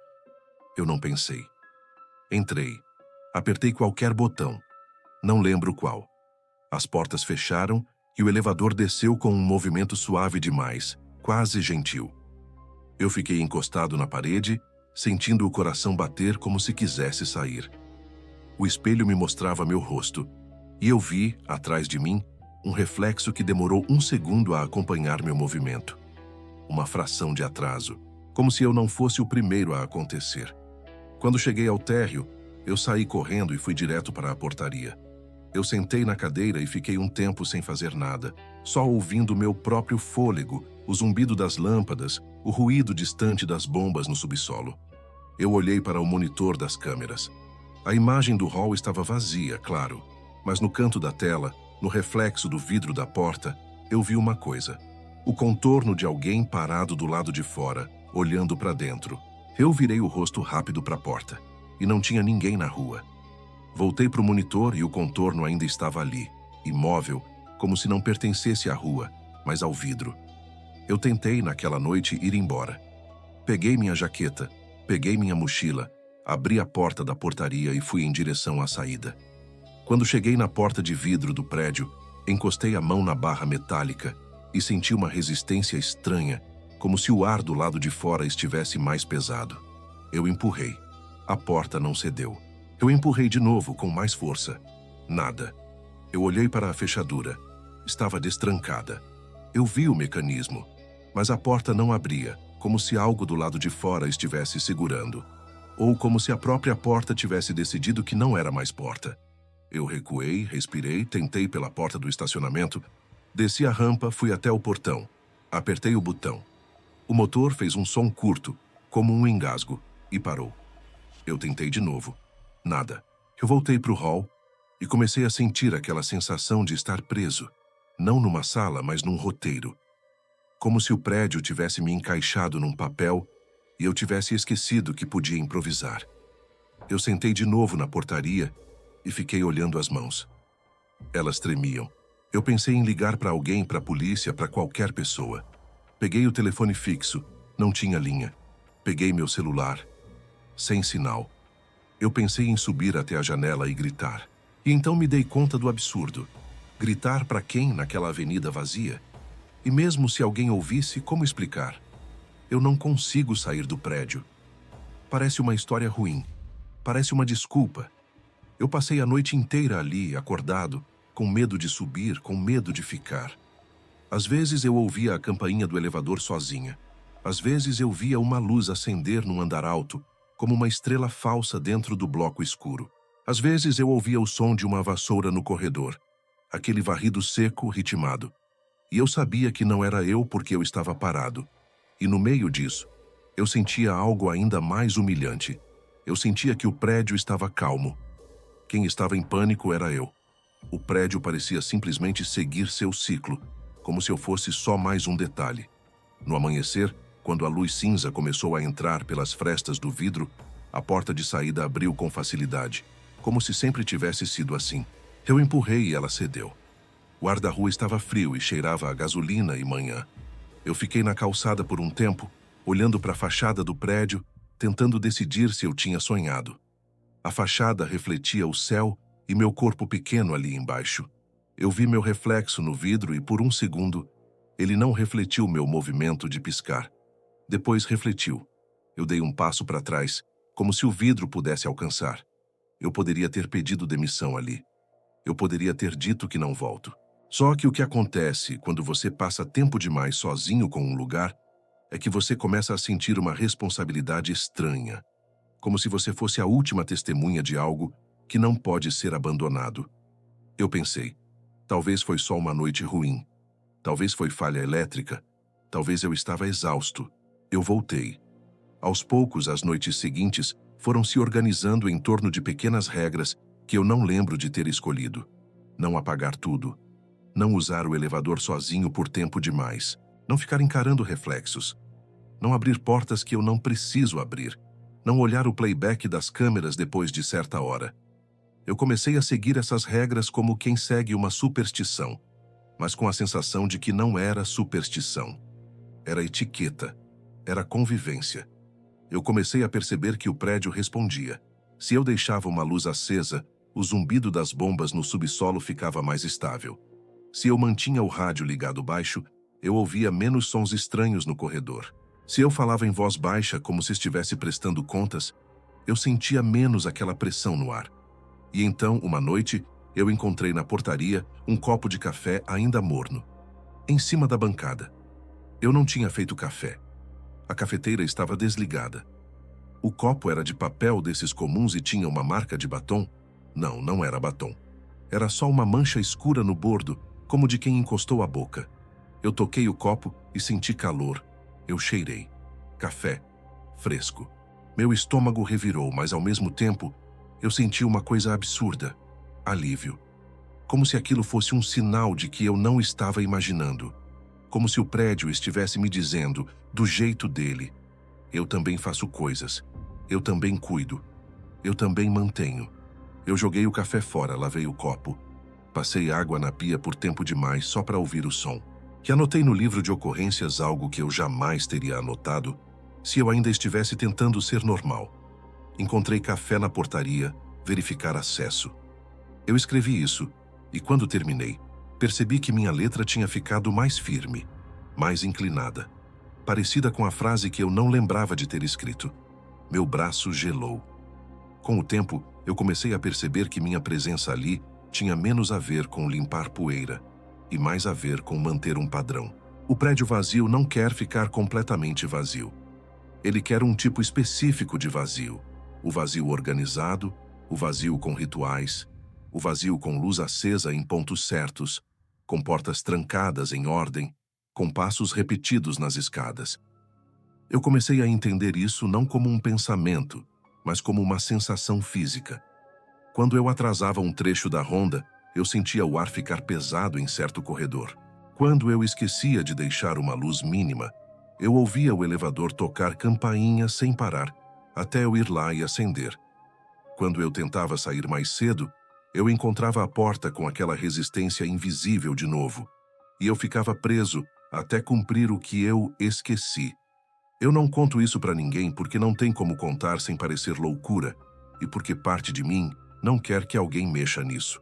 Eu não pensei. Entrei. Apertei qualquer botão. Não lembro qual. As portas fecharam e o elevador desceu com um movimento suave demais, quase gentil. Eu fiquei encostado na parede, sentindo o coração bater como se quisesse sair. O espelho me mostrava meu rosto, e eu vi, atrás de mim, um reflexo que demorou um segundo a acompanhar meu movimento. Uma fração de atraso, como se eu não fosse o primeiro a acontecer. Quando cheguei ao térreo, eu saí correndo e fui direto para a portaria. Eu sentei na cadeira e fiquei um tempo sem fazer nada, só ouvindo meu próprio fôlego, o zumbido das lâmpadas, o ruído distante das bombas no subsolo. Eu olhei para o monitor das câmeras. A imagem do hall estava vazia, claro, mas no canto da tela, no reflexo do vidro da porta, eu vi uma coisa. O contorno de alguém parado do lado de fora, olhando para dentro. Eu virei o rosto rápido para a porta, e não tinha ninguém na rua. Voltei para o monitor e o contorno ainda estava ali, imóvel, como se não pertencesse à rua, mas ao vidro. Eu tentei, naquela noite, ir embora. Peguei minha jaqueta, peguei minha mochila, abri a porta da portaria e fui em direção à saída. Quando cheguei na porta de vidro do prédio, encostei a mão na barra metálica e senti uma resistência estranha, como se o ar do lado de fora estivesse mais pesado. Eu empurrei. A porta não cedeu. Eu empurrei de novo, com mais força. Nada. Eu olhei para a fechadura. Estava destrancada. Eu vi o mecanismo, mas a porta não abria, como se algo do lado de fora estivesse segurando. Ou como se a própria porta tivesse decidido que não era mais porta. Eu recuei, respirei, tentei pela porta do estacionamento, desci a rampa, fui até o portão. Apertei o botão. O motor fez um som curto, como um engasgo, e parou. Eu tentei de novo. Nada. Eu voltei para o hall e comecei a sentir aquela sensação de estar preso, não numa sala, mas num roteiro. Como se o prédio tivesse me encaixado num papel e eu tivesse esquecido que podia improvisar. Eu sentei de novo na portaria e fiquei olhando as mãos. Elas tremiam. Eu pensei em ligar para alguém, para a polícia, para qualquer pessoa. Peguei o telefone fixo, não tinha linha. Peguei meu celular. Sem sinal. Eu pensei em subir até a janela e gritar. E então me dei conta do absurdo. Gritar para quem naquela avenida vazia? E mesmo se alguém ouvisse, como explicar? Eu não consigo sair do prédio. Parece uma história ruim. Parece uma desculpa. Eu passei a noite inteira ali, acordado, com medo de subir, com medo de ficar. Às vezes eu ouvia a campainha do elevador sozinha. Às vezes eu via uma luz acender num andar alto, como uma estrela falsa dentro do bloco escuro. Às vezes eu ouvia o som de uma vassoura no corredor, aquele varrido seco, ritmado. E eu sabia que não era eu porque eu estava parado. E no meio disso, eu sentia algo ainda mais humilhante. Eu sentia que o prédio estava calmo. Quem estava em pânico era eu. O prédio parecia simplesmente seguir seu ciclo, como se eu fosse só mais um detalhe. No amanhecer, quando a luz cinza começou a entrar pelas frestas do vidro, a porta de saída abriu com facilidade, como se sempre tivesse sido assim. Eu empurrei e ela cedeu. O ar da rua estava frio e cheirava a gasolina e manhã. Eu fiquei na calçada por um tempo, olhando para a fachada do prédio, tentando decidir se eu tinha sonhado. A fachada refletia o céu e meu corpo pequeno ali embaixo. Eu vi meu reflexo no vidro e, por um segundo, ele não refletiu meu movimento de piscar. Depois refletiu. Eu dei um passo para trás, como se o vidro pudesse alcançar. Eu poderia ter pedido demissão ali. Eu poderia ter dito que não volto. Só que o que acontece quando você passa tempo demais sozinho com um lugar é que você começa a sentir uma responsabilidade estranha, como se você fosse a última testemunha de algo que não pode ser abandonado. Eu pensei, talvez foi só uma noite ruim, talvez foi falha elétrica, talvez eu estava exausto. Eu voltei. Aos poucos, as noites seguintes foram se organizando em torno de pequenas regras que eu não lembro de ter escolhido. Não apagar tudo. Não usar o elevador sozinho por tempo demais. Não ficar encarando reflexos. Não abrir portas que eu não preciso abrir. Não olhar o playback das câmeras depois de certa hora. Eu comecei a seguir essas regras como quem segue uma superstição, mas com a sensação de que não era superstição. Era etiqueta. Era convivência. Eu comecei a perceber que o prédio respondia. Se eu deixava uma luz acesa, o zumbido das bombas no subsolo ficava mais estável. Se eu mantinha o rádio ligado baixo, eu ouvia menos sons estranhos no corredor. Se eu falava em voz baixa, como se estivesse prestando contas, eu sentia menos aquela pressão no ar. E então, uma noite, eu encontrei na portaria um copo de café ainda morno, em cima da bancada. Eu não tinha feito café. A cafeteira estava desligada. O copo era de papel desses comuns e tinha uma marca de batom? Não, não era batom. Era só uma mancha escura no bordo, como de quem encostou a boca. Eu toquei o copo e senti calor. Eu cheirei. Café. Fresco. Meu estômago revirou, mas ao mesmo tempo, eu senti uma coisa absurda. Alívio. Como se aquilo fosse um sinal de que eu não estava imaginando. Como se o prédio estivesse me dizendo, do jeito dele: eu também faço coisas. Eu também cuido. Eu também mantenho. Eu joguei o café fora, lavei o copo. Passei água na pia por tempo demais só para ouvir o som. Que anotei no livro de ocorrências algo que eu jamais teria anotado se eu ainda estivesse tentando ser normal. Encontrei café na portaria, verificar acesso. Eu escrevi isso, e quando terminei, percebi que minha letra tinha ficado mais firme, mais inclinada, parecida com a frase que eu não lembrava de ter escrito. Meu braço gelou. Com o tempo, eu comecei a perceber que minha presença ali tinha menos a ver com limpar poeira e mais a ver com manter um padrão. O prédio vazio não quer ficar completamente vazio. Ele quer um tipo específico de vazio. O vazio organizado, o vazio com rituais, o vazio com luz acesa em pontos certos, com portas trancadas em ordem, com passos repetidos nas escadas. Eu comecei a entender isso não como um pensamento, mas como uma sensação física. Quando eu atrasava um trecho da ronda, eu sentia o ar ficar pesado em certo corredor. Quando eu esquecia de deixar uma luz mínima, eu ouvia o elevador tocar campainha sem parar, até eu ir lá e acender. Quando eu tentava sair mais cedo, eu encontrava a porta com aquela resistência invisível de novo, e eu ficava preso até cumprir o que eu esqueci. Eu não conto isso para ninguém porque não tem como contar sem parecer loucura, e porque parte de mim não quer que alguém mexa nisso.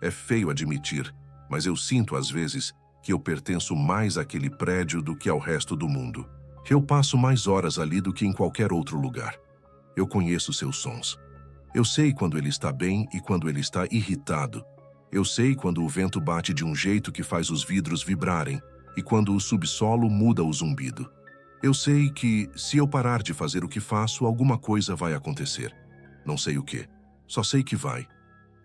É feio admitir, mas eu sinto às vezes que eu pertenço mais àquele prédio do que ao resto do mundo. Eu passo mais horas ali do que em qualquer outro lugar. Eu conheço seus sons. Eu sei quando ele está bem e quando ele está irritado. Eu sei quando o vento bate de um jeito que faz os vidros vibrarem e quando o subsolo muda o zumbido. Eu sei que, se eu parar de fazer o que faço, alguma coisa vai acontecer. Não sei o quê. Só sei que vai.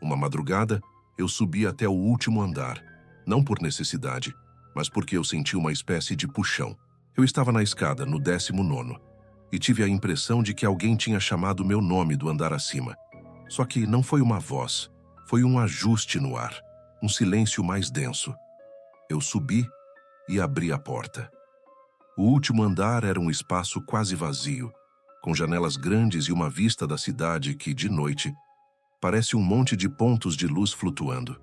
Uma madrugada, eu subi até o último andar. Não por necessidade, mas porque eu senti uma espécie de puxão. Eu estava na escada, no 19º, e tive a impressão de que alguém tinha chamado meu nome do andar acima. Só que não foi uma voz, foi um ajuste no ar, um silêncio mais denso. Eu subi e abri a porta. O último andar era um espaço quase vazio, com janelas grandes e uma vista da cidade que, de noite, parece um monte de pontos de luz flutuando.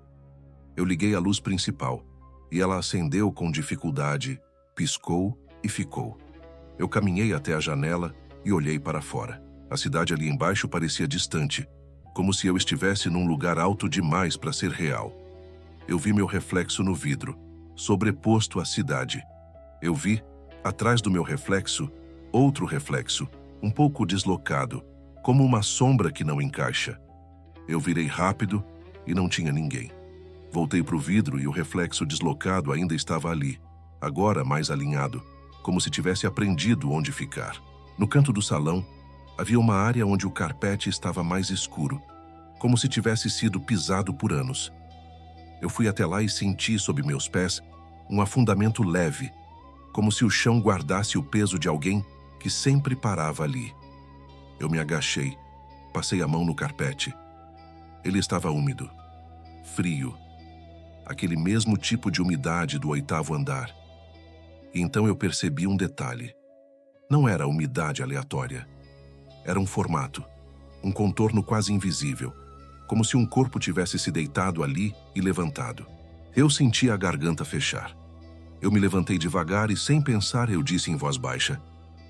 Eu liguei a luz principal, e ela acendeu com dificuldade, piscou e ficou. Eu caminhei até a janela e olhei para fora. A cidade ali embaixo parecia distante, como se eu estivesse num lugar alto demais para ser real. Eu vi meu reflexo no vidro, sobreposto à cidade. Eu vi, atrás do meu reflexo, outro reflexo, um pouco deslocado, como uma sombra que não encaixa. Eu virei rápido e não tinha ninguém. Voltei para o vidro e o reflexo deslocado ainda estava ali, agora mais alinhado, como se tivesse aprendido onde ficar. No canto do salão, havia uma área onde o carpete estava mais escuro, como se tivesse sido pisado por anos. Eu fui até lá e senti sob meus pés um afundamento leve, como se o chão guardasse o peso de alguém que sempre parava ali. Eu me agachei, passei a mão no carpete. Ele estava úmido, frio, aquele mesmo tipo de umidade do 8º andar. E então eu percebi um detalhe. Não era umidade aleatória. Era um formato, um contorno quase invisível, como se um corpo tivesse se deitado ali e levantado. Eu senti a garganta fechar. Eu me levantei devagar e, sem pensar, eu disse em voz baixa: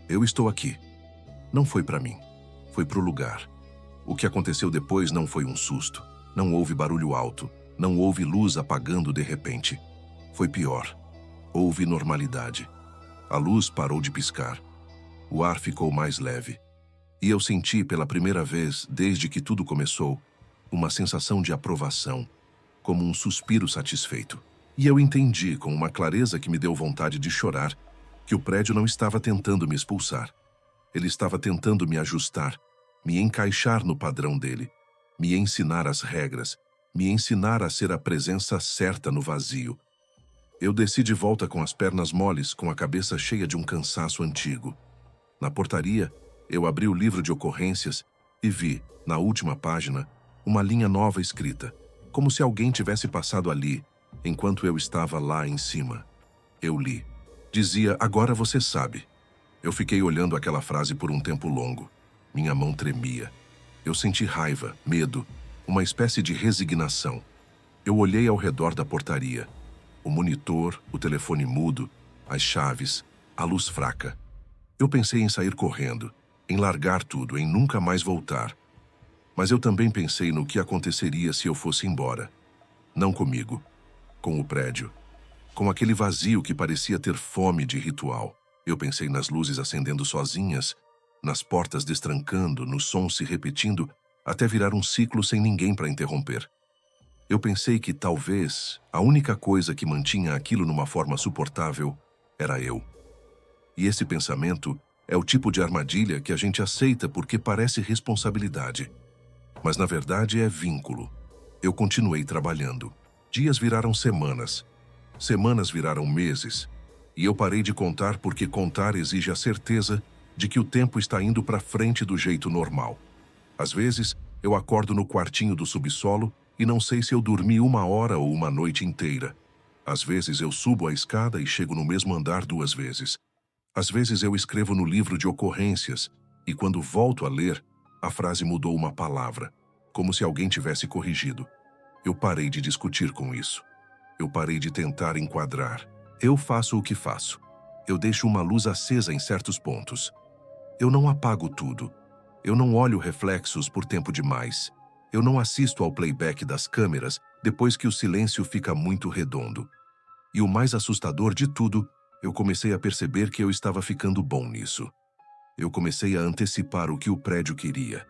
"Eu estou aqui." Não foi para mim, foi para o lugar. O que aconteceu depois não foi um susto. Não houve barulho alto, não houve luz apagando de repente. Foi pior. Houve normalidade. A luz parou de piscar. O ar ficou mais leve. E eu senti pela primeira vez, desde que tudo começou, uma sensação de aprovação, como um suspiro satisfeito. E eu entendi, com uma clareza que me deu vontade de chorar, que o prédio não estava tentando me expulsar. Ele estava tentando me ajustar, me encaixar no padrão dele, me ensinar as regras, me ensinar a ser a presença certa no vazio. Eu desci de volta com as pernas moles, com a cabeça cheia de um cansaço antigo. Na portaria, eu abri o livro de ocorrências e vi, na última página, uma linha nova escrita, como se alguém tivesse passado ali, enquanto eu estava lá em cima. Eu li. Dizia: "Agora você sabe." Eu fiquei olhando aquela frase por um tempo longo. Minha mão tremia. Eu senti raiva, medo, uma espécie de resignação. Eu olhei ao redor da portaria. O monitor, o telefone mudo, as chaves, a luz fraca. Eu pensei em sair correndo, em largar tudo, em nunca mais voltar. Mas eu também pensei no que aconteceria se eu fosse embora. Não comigo, com o prédio, com aquele vazio que parecia ter fome de ritual. Eu pensei nas luzes acendendo sozinhas, nas portas destrancando, no som se repetindo, até virar um ciclo sem ninguém para interromper. Eu pensei que talvez a única coisa que mantinha aquilo numa forma suportável era eu. E esse pensamento é o tipo de armadilha que a gente aceita porque parece responsabilidade. Mas na verdade é vínculo. Eu continuei trabalhando. Dias viraram semanas. Semanas viraram meses. E eu parei de contar porque contar exige a certeza de que o tempo está indo para frente do jeito normal. Às vezes, eu acordo no quartinho do subsolo e não sei se eu dormi 1 hora ou uma noite inteira. Às vezes eu subo a escada e chego no mesmo andar 2 vezes. Às vezes eu escrevo no livro de ocorrências e quando volto a ler, a frase mudou uma palavra, como se alguém tivesse corrigido. Eu parei de discutir com isso. Eu parei de tentar enquadrar. Eu faço o que faço. Eu deixo uma luz acesa em certos pontos. Eu não apago tudo. Eu não olho reflexos por tempo demais. Eu não assisto ao playback das câmeras depois que o silêncio fica muito redondo. E o mais assustador de tudo, eu comecei a perceber que eu estava ficando bom nisso. Eu comecei a antecipar o que o prédio queria.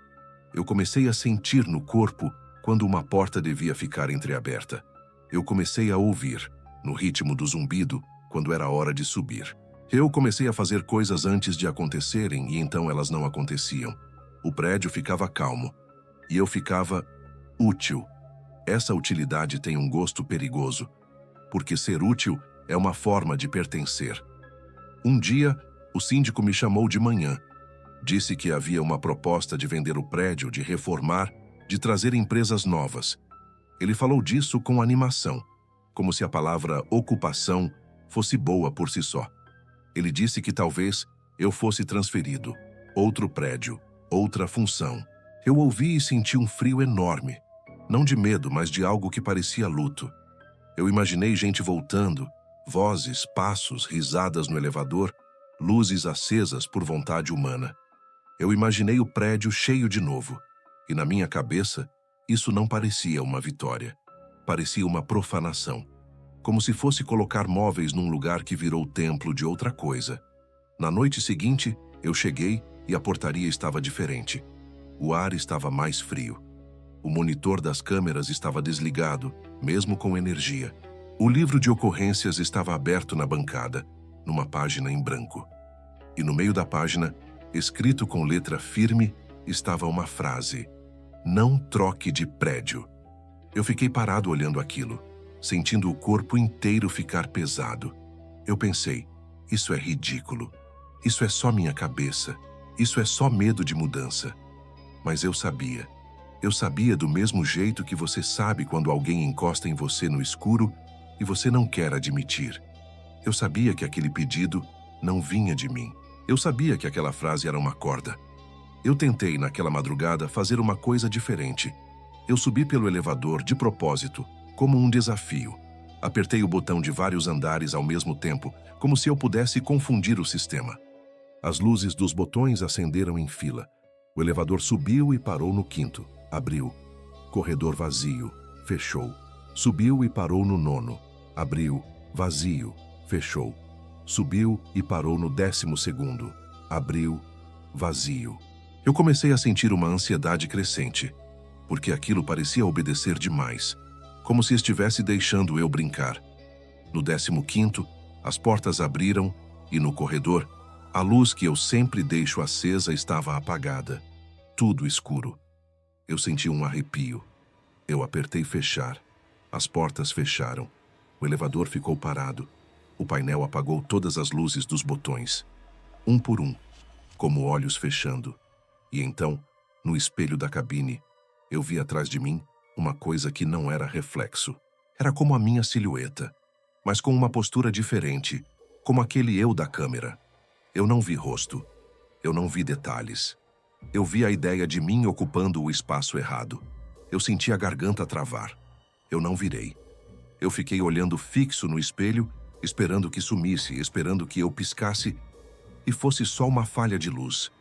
Eu comecei a sentir no corpo quando uma porta devia ficar entreaberta. Eu comecei a ouvir, no ritmo do zumbido, quando era hora de subir. Eu comecei a fazer coisas antes de acontecerem e então elas não aconteciam. O prédio ficava calmo. E eu ficava útil. Essa utilidade tem um gosto perigoso, porque ser útil é uma forma de pertencer. Um dia, o síndico me chamou de manhã. Disse que havia uma proposta de vender o prédio, de reformar, de trazer empresas novas. Ele falou disso com animação, como se a palavra ocupação fosse boa por si só. Ele disse que talvez eu fosse transferido. Outro prédio, outra função. Eu ouvi e senti um frio enorme. Não de medo, mas de algo que parecia luto. Eu imaginei gente voltando, vozes, passos, risadas no elevador, luzes acesas por vontade humana. Eu imaginei o prédio cheio de novo. E na minha cabeça, isso não parecia uma vitória. Parecia uma profanação. Como se fosse colocar móveis num lugar que virou templo de outra coisa. Na noite seguinte, eu cheguei e a portaria estava diferente. O ar estava mais frio. O monitor das câmeras estava desligado, mesmo com energia. O livro de ocorrências estava aberto na bancada, numa página em branco. E no meio da página, escrito com letra firme, estava uma frase: "Não troque de prédio." Eu fiquei parado olhando aquilo, sentindo o corpo inteiro ficar pesado. Eu pensei, isso é ridículo. Isso é só minha cabeça. Isso é só medo de mudança. Mas eu sabia. Eu sabia do mesmo jeito que você sabe quando alguém encosta em você no escuro e você não quer admitir. Eu sabia que aquele pedido não vinha de mim. Eu sabia que aquela frase era uma corda. Eu tentei, naquela madrugada, fazer uma coisa diferente. Eu subi pelo elevador de propósito, como um desafio. Apertei o botão de vários andares ao mesmo tempo, como se eu pudesse confundir o sistema. As luzes dos botões acenderam em fila. O elevador subiu e parou no quinto. Abriu. Corredor vazio. Fechou. Subiu e parou no nono. Abriu. Vazio. Fechou. Subiu e parou no 12º. Abriu. Vazio. Eu comecei a sentir uma ansiedade crescente, porque aquilo parecia obedecer demais, como se estivesse deixando eu brincar. No 15º, as portas abriram e no corredor, a luz que eu sempre deixo acesa estava apagada. Tudo escuro. Eu senti um arrepio. Eu apertei fechar. As portas fecharam. O elevador ficou parado. O painel apagou todas as luzes dos botões, um por um, como olhos fechando. E então, no espelho da cabine, eu vi atrás de mim uma coisa que não era reflexo. Era como a minha silhueta, mas com uma postura diferente, como aquele eu da câmera. Eu não vi rosto. Eu não vi detalhes. Eu vi a ideia de mim ocupando o espaço errado. Eu senti a garganta travar. Eu não virei. Eu fiquei olhando fixo no espelho, esperando que sumisse, esperando que eu piscasse e fosse só uma falha de luz.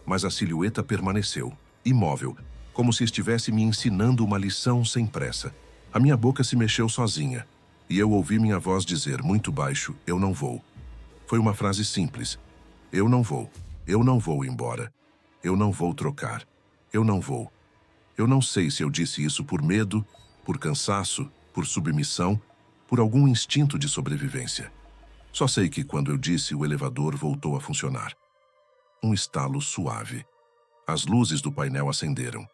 Mas a silhueta permaneceu, imóvel, como se estivesse me ensinando uma lição sem pressa. A minha boca se mexeu sozinha, e eu ouvi minha voz dizer, muito baixo, eu não vou. Foi uma frase simples. Eu não vou. Eu não vou embora. Eu não vou trocar. Eu não vou. Eu não sei se eu disse isso por medo, por cansaço, por submissão, por algum instinto de sobrevivência. Só sei que quando eu disse, o elevador voltou a funcionar. Um estalo suave. As luzes do painel acenderam.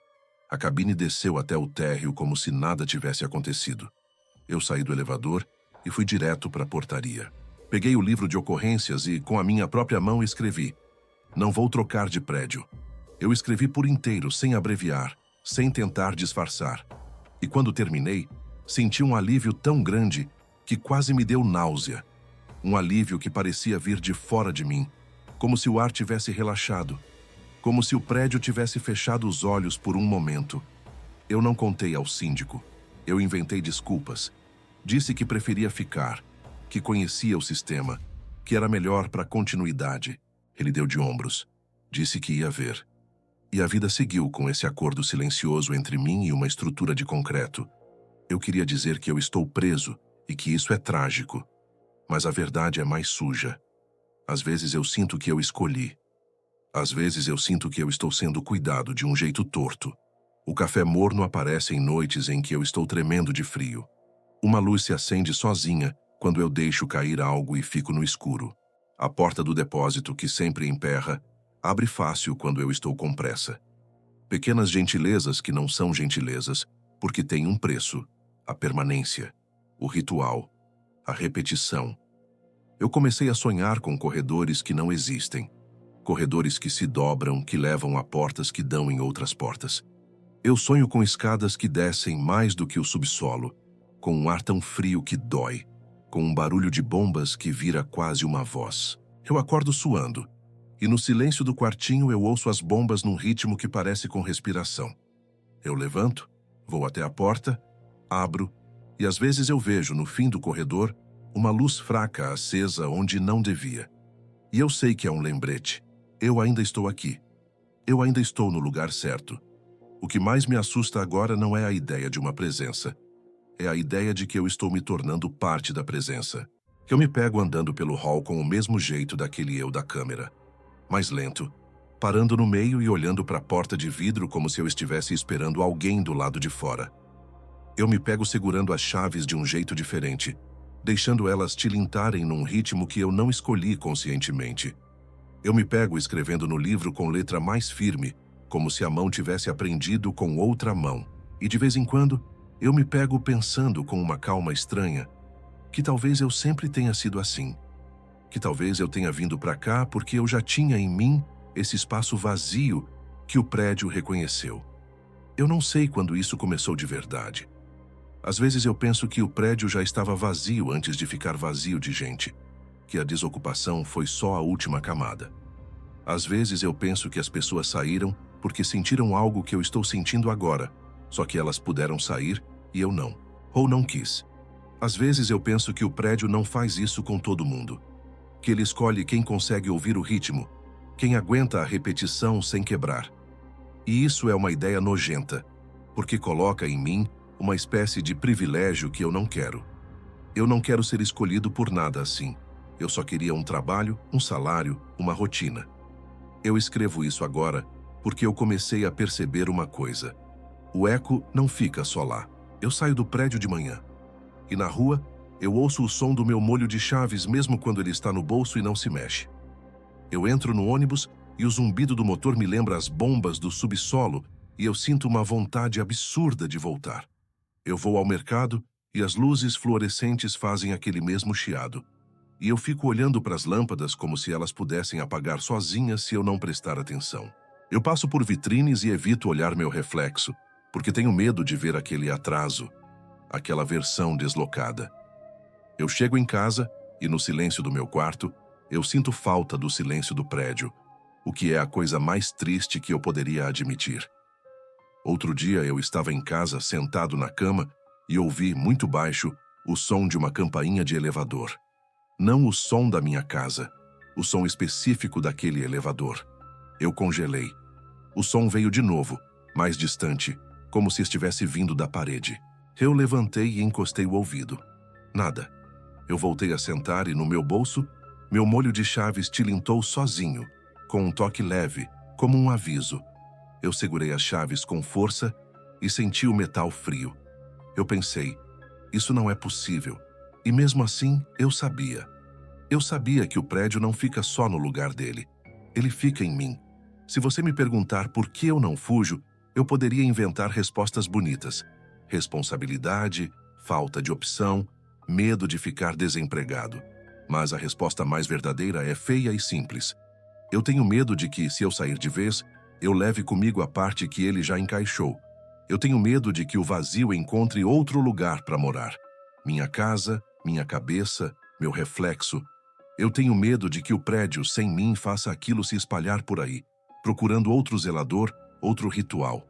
A cabine desceu até o térreo como se nada tivesse acontecido. Eu saí do elevador e fui direto para a portaria. Peguei o livro de ocorrências e, com a minha própria mão, escrevi: não vou trocar de prédio. Eu escrevi por inteiro, sem abreviar, sem tentar disfarçar. E quando terminei, senti um alívio tão grande que quase me deu náusea. Um alívio que parecia vir de fora de mim, como se o ar tivesse relaxado, como se o prédio tivesse fechado os olhos por um momento. Eu não contei ao síndico. Eu inventei desculpas. Disse que preferia ficar, que conhecia o sistema, que era melhor para a continuidade. Ele deu de ombros. Disse que ia ver. E a vida seguiu com esse acordo silencioso entre mim e uma estrutura de concreto. Eu queria dizer que eu estou preso e que isso é trágico. Mas a verdade é mais suja. Às vezes eu sinto que eu escolhi. Às vezes eu sinto que eu estou sendo cuidado de um jeito torto. O café morno aparece em noites em que eu estou tremendo de frio. Uma luz se acende sozinha quando eu deixo cair algo e fico no escuro. A porta do depósito, que sempre emperra, abre fácil quando eu estou com pressa. Pequenas gentilezas que não são gentilezas, porque têm um preço: a permanência, o ritual, a repetição. Eu comecei a sonhar com corredores que não existem. Corredores que se dobram, que levam a portas que dão em outras portas. Eu sonho com escadas que descem mais do que o subsolo, com um ar tão frio que dói, com um barulho de bombas que vira quase uma voz. Eu acordo suando, e no silêncio do quartinho eu ouço as bombas num ritmo que parece com respiração. Eu levanto, vou até a porta, abro, e às vezes eu vejo, no fim do corredor, uma luz fraca acesa onde não devia. E eu sei que é um lembrete. Eu ainda estou aqui. Eu ainda estou no lugar certo. O que mais me assusta agora não é a ideia de uma presença. É a ideia de que eu estou me tornando parte da presença. Eu me pego andando pelo hall com o mesmo jeito daquele eu da câmera. Mais lento, parando no meio e olhando para a porta de vidro como se eu estivesse esperando alguém do lado de fora. Eu me pego segurando as chaves de um jeito diferente, deixando elas tilintarem num ritmo que eu não escolhi conscientemente. Eu me pego escrevendo no livro com letra mais firme, como se a mão tivesse aprendido com outra mão. E de vez em quando, eu me pego pensando com uma calma estranha, que talvez eu sempre tenha sido assim. Que talvez eu tenha vindo para cá porque eu já tinha em mim esse espaço vazio que o prédio reconheceu. Eu não sei quando isso começou de verdade. Às vezes eu penso que o prédio já estava vazio antes de ficar vazio de gente, que a desocupação foi só a última camada. Às vezes eu penso que as pessoas saíram porque sentiram algo que eu estou sentindo agora, só que elas puderam sair e eu não, ou não quis. Às vezes eu penso que o prédio não faz isso com todo mundo, que ele escolhe quem consegue ouvir o ritmo, quem aguenta a repetição sem quebrar. E isso é uma ideia nojenta, porque coloca em mim uma espécie de privilégio que eu não quero. Eu não quero ser escolhido por nada assim. Eu só queria um trabalho, um salário, uma rotina. Eu escrevo isso agora porque eu comecei a perceber uma coisa. O eco não fica só lá. Eu saio do prédio de manhã. E na rua, eu ouço o som do meu molho de chaves mesmo quando ele está no bolso e não se mexe. Eu entro no ônibus e o zumbido do motor me lembra as bombas do subsolo e eu sinto uma vontade absurda de voltar. Eu vou ao mercado e as luzes fluorescentes fazem aquele mesmo chiado. E eu fico olhando para as lâmpadas como se elas pudessem apagar sozinhas se eu não prestar atenção. Eu passo por vitrines e evito olhar meu reflexo, porque tenho medo de ver aquele atraso, aquela versão deslocada. Eu chego em casa e no silêncio do meu quarto, eu sinto falta do silêncio do prédio, o que é a coisa mais triste que eu poderia admitir. Outro dia eu estava em casa sentado na cama e ouvi, muito baixo, o som de uma campainha de elevador. Não o som da minha casa, o som específico daquele elevador. Eu congelei. O som veio de novo, mais distante, como se estivesse vindo da parede. Eu levantei e encostei o ouvido. Nada. Eu voltei a sentar e no meu bolso, meu molho de chaves tilintou sozinho, com um toque leve, como um aviso. Eu segurei as chaves com força e senti o metal frio. Eu pensei, isso não é possível. E mesmo assim, eu sabia. Eu sabia que o prédio não fica só no lugar dele. Ele fica em mim. Se você me perguntar por que eu não fujo, eu poderia inventar respostas bonitas. Responsabilidade, falta de opção, medo de ficar desempregado. Mas a resposta mais verdadeira é feia e simples. Eu tenho medo de que, se eu sair de vez, eu leve comigo a parte que ele já encaixou. Eu tenho medo de que o vazio encontre outro lugar para morar. Minha casa, minha cabeça, meu reflexo. Eu tenho medo de que o prédio, sem mim, faça aquilo se espalhar por aí, procurando outro zelador, outro ritual.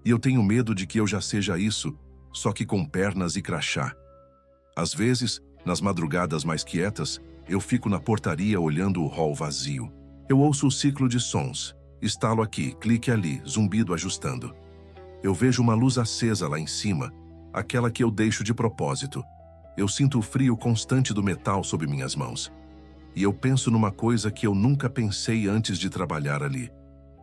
E eu tenho medo de que eu já seja isso, só que com pernas e crachá. Às vezes, nas madrugadas mais quietas, eu fico na portaria olhando o hall vazio. Eu ouço o ciclo de sons. Estalo aqui, clique ali, zumbido ajustando. Eu vejo uma luz acesa lá em cima, aquela que eu deixo de propósito. Eu sinto o frio constante do metal sob minhas mãos. E eu penso numa coisa que eu nunca pensei antes de trabalhar ali.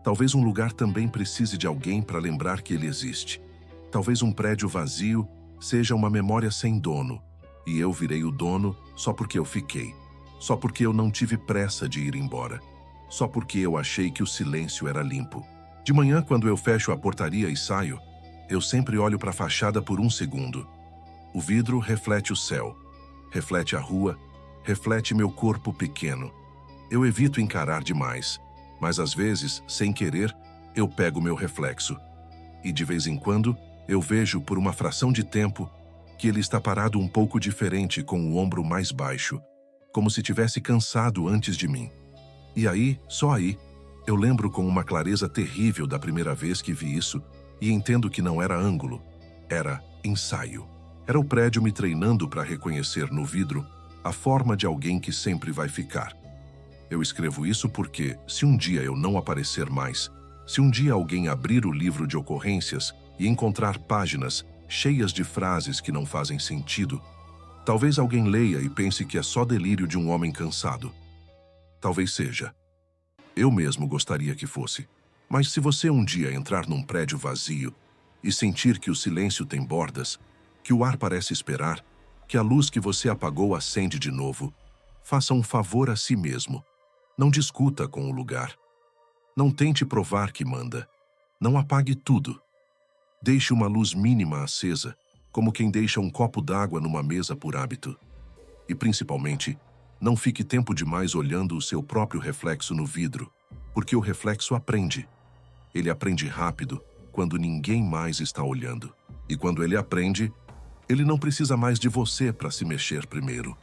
Talvez um lugar também precise de alguém para lembrar que ele existe. Talvez um prédio vazio seja uma memória sem dono. E eu virei o dono só porque eu fiquei. Só porque eu não tive pressa de ir embora. Só porque eu achei que o silêncio era limpo. De manhã, quando eu fecho a portaria e saio, eu sempre olho para a fachada por um segundo. O vidro reflete o céu, reflete a rua, reflete meu corpo pequeno. Eu evito encarar demais, mas às vezes, sem querer, eu pego meu reflexo. E de vez em quando, eu vejo por uma fração de tempo que ele está parado um pouco diferente com o ombro mais baixo, como se tivesse cansado antes de mim. E aí, só aí, eu lembro com uma clareza terrível da primeira vez que vi isso e entendo que não era ângulo, era ensaio. Era o prédio me treinando para reconhecer no vidro a forma de alguém que sempre vai ficar. Eu escrevo isso porque, se um dia eu não aparecer mais, se um dia alguém abrir o livro de ocorrências e encontrar páginas cheias de frases que não fazem sentido, talvez alguém leia e pense que é só delírio de um homem cansado. Talvez seja. Eu mesmo gostaria que fosse. Mas se você um dia entrar num prédio vazio e sentir que o silêncio tem bordas, que o ar parece esperar, que a luz que você apagou acende de novo, faça um favor a si mesmo. Não discuta com o lugar. Não tente provar que manda. Não apague tudo. Deixe uma luz mínima acesa, como quem deixa um copo d'água numa mesa por hábito. E, principalmente, não fique tempo demais olhando o seu próprio reflexo no vidro, porque o reflexo aprende. Ele aprende rápido, quando ninguém mais está olhando. E quando ele aprende, Ele não precisa mais de você para se mexer primeiro.